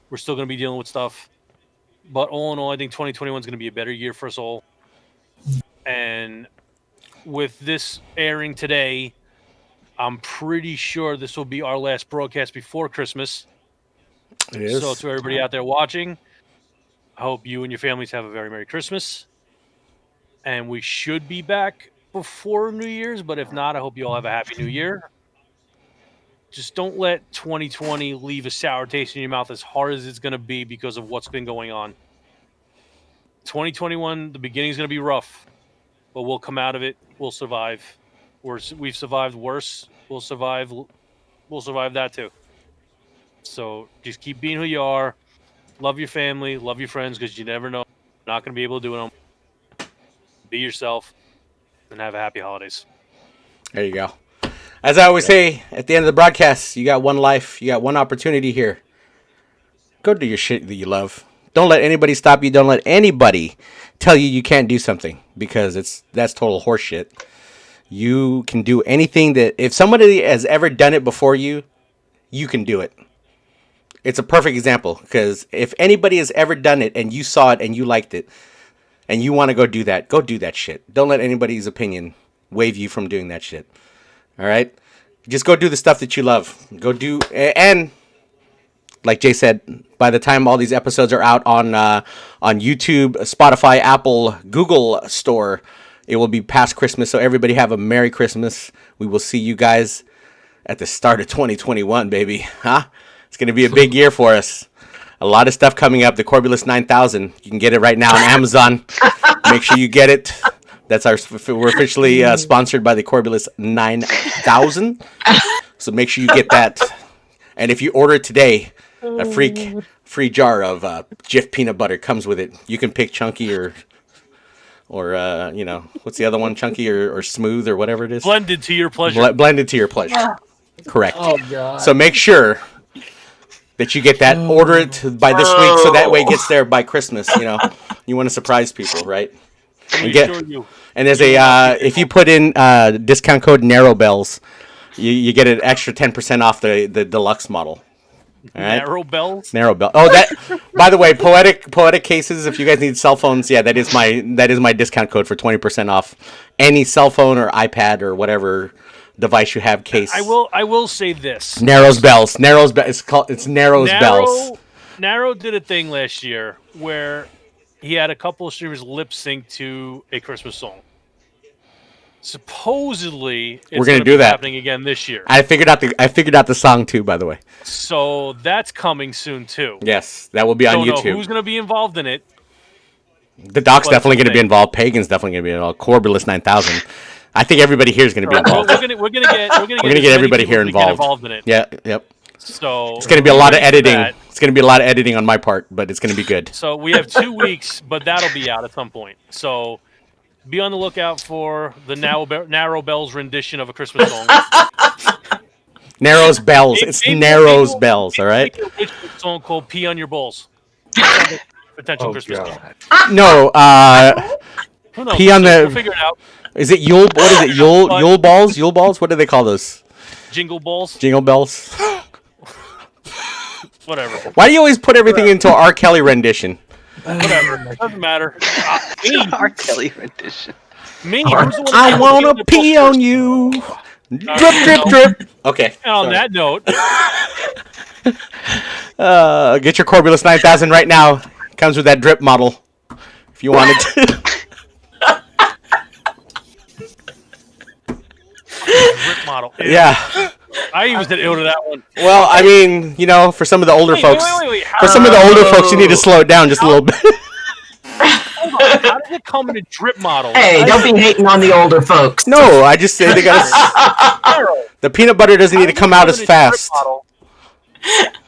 We're still going to be dealing with stuff. But all in all, I think 2021 is going to be a better year for us all. And with this airing today, I'm pretty sure this will be our last broadcast before Christmas. It is. So to everybody out there watching, I hope you and your families have a very Merry Christmas. And we should be back before New Year's, but if not, I hope you all have a Happy New Year. Just don't let 2020 leave a sour taste in your mouth as hard as it's going to be because of what's been going on. 2021, the beginning is going to be rough, but we'll come out of it. We'll survive. We've survived worse. We'll survive that too. So just keep being who you are. Love your family. Love your friends, because you never know. You're not going to be able to do it. Be yourself and have a happy holidays. There you go. As I always say at the end of the broadcast, you got one life. You got one opportunity here. Go do your shit that you love. Don't let anybody stop you. Don't let anybody tell you can't do something, because that's total horseshit. You can do anything that, if somebody has ever done it before you, you can do it. It's a perfect example, because if anybody has ever done it and you saw it and you liked it and you want to go do that shit. Don't let anybody's opinion waive you from doing that shit. All right? Just go do the stuff that you love. Go do, and like Jay said, by the time all these episodes are out on YouTube, Spotify, Apple, Google Store, it will be past Christmas. So everybody have a Merry Christmas. We will see you guys at the start of 2021, baby. Huh? It's going to be a big year for us. A lot of stuff coming up. The Corbulus 9000. You can get it right now on Amazon. Make sure you get it. We're officially sponsored by the Corbulus 9000. So make sure you get that. And if you order it today, a free jar of Jif peanut butter comes with it. You can pick chunky or what's the other one? Chunky or smooth or whatever it is. Blended to your pleasure. Blended to your pleasure. Correct. Oh, God. So make sure that you get that. Order it by this week, so that way it gets there by Christmas. You want to surprise people, right? And there's if you put in discount code NarrowBells, you get an extra 10% off the deluxe model. All right? Narrow Bells. Oh, that. By the way, poetic cases. If you guys need cell phones, yeah, that is my discount code for 20% off any cell phone or iPad or whatever device you have case. I will say this. Narrow's Bells. It's Narrow's Bells. Narrow did a thing last year where he had a couple of streamers lip sync to a Christmas song. Supposedly, we're gonna do that happening again this year. I figured out the song too, by the way. So that's coming soon too. Yes, that will be on YouTube. Don't know who's gonna be involved in it. The Doc's definitely gonna be involved. Pagan's definitely gonna be involved. Corbulus 9000. I think everybody here is gonna be involved. We're gonna get everybody here involved in it. Yeah. Yep. So it's gonna be a lot of editing. It's gonna be a lot of editing on my part, but it's gonna be good. So we have 2 weeks, but that'll be out at some point. So be on the lookout for the Narrow Bells rendition of a Christmas song. Narrow's Bells. It's Narrow's Bells, all right? It's a song called Pee on Your Balls. Potential Christmas song. No, Who knows? Pee on the... We'll figure it out. Is it Yule... What is it? Yule Balls? Yule Balls? What do they call those? Jingle Balls? Jingle Bells? Whatever. Why do you always put everything into R. Kelly rendition? Whatever. Doesn't matter. R. Kelly rendition. Me. I want to pee on you. Drip, drip, drip. Okay. And on that note... get your Corbulus 9000 right now. Comes with that drip model. If you wanted to. Drip model. Yeah. I even said ill to that one. Well, I mean, for some of the older folks. Wait. For some of the older folks, you need to slow it down just a little bit. Hold on. How does it come in a drip model? Hey, don't be hating on the older folks. No, I just say they got the peanut butter doesn't need to come out as fast.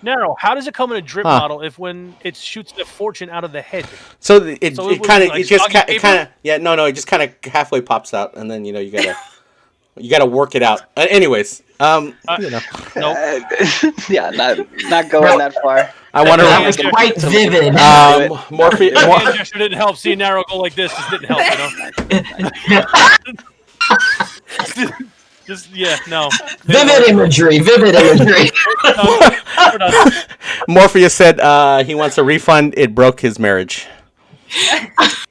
Narrow. How does it come in a drip model if when it shoots the fortune out of the head? So it kind of it just kind of halfway pops out, and then you gotta work it out. Anyways, Nope. Yeah, not going that far. I wonder. That was quite vivid. Morphe. Hand gesture didn't help. Seeing Narrow go like this just didn't help. No. Vivid imagery. We're done. Morpheus said he wants a refund. It broke his marriage.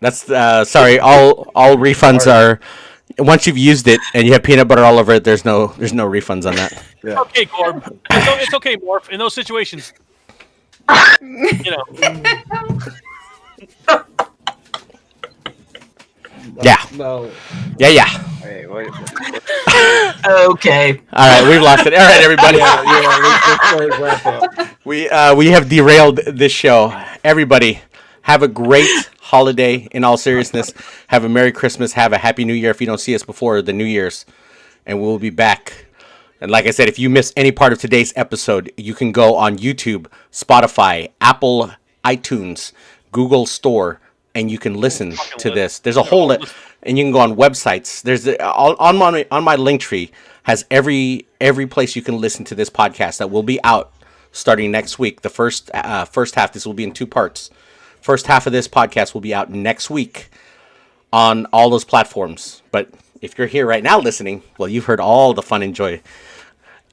That's sorry. All refunds are once you've used it and you have peanut butter all over it. There's no refunds on that. Yeah. Okay, Corb. It's okay, Morph. In those situations, Yeah. No. Yeah. Wait, what? Okay. All right, we've lost it. All right, everybody. Let's wrap up. We have derailed this show. Everybody, have a great holiday. In all seriousness, have a Merry Christmas. Have a Happy New Year if you don't see us before the New Year's. And we'll be back. And like I said, if you missed any part of today's episode, you can go on YouTube, Spotify, Apple, iTunes, Google Store, and you can listen to this. There's a whole and you can go on websites. There's on my link tree has every place you can listen to this podcast that will be out starting next week. The first half, this will be in 2 parts. First half of this podcast will be out next week on all those platforms. But if you're here right now listening, well, you've heard all the fun and joy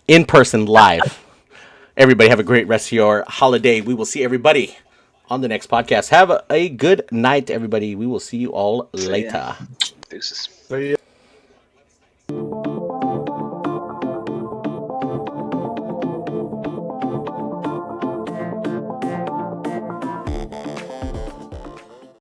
in person live. Everybody have a great rest of your holiday. We will see everybody on the next podcast. Have a good night, everybody. We will see you all later. Deuces. See ya.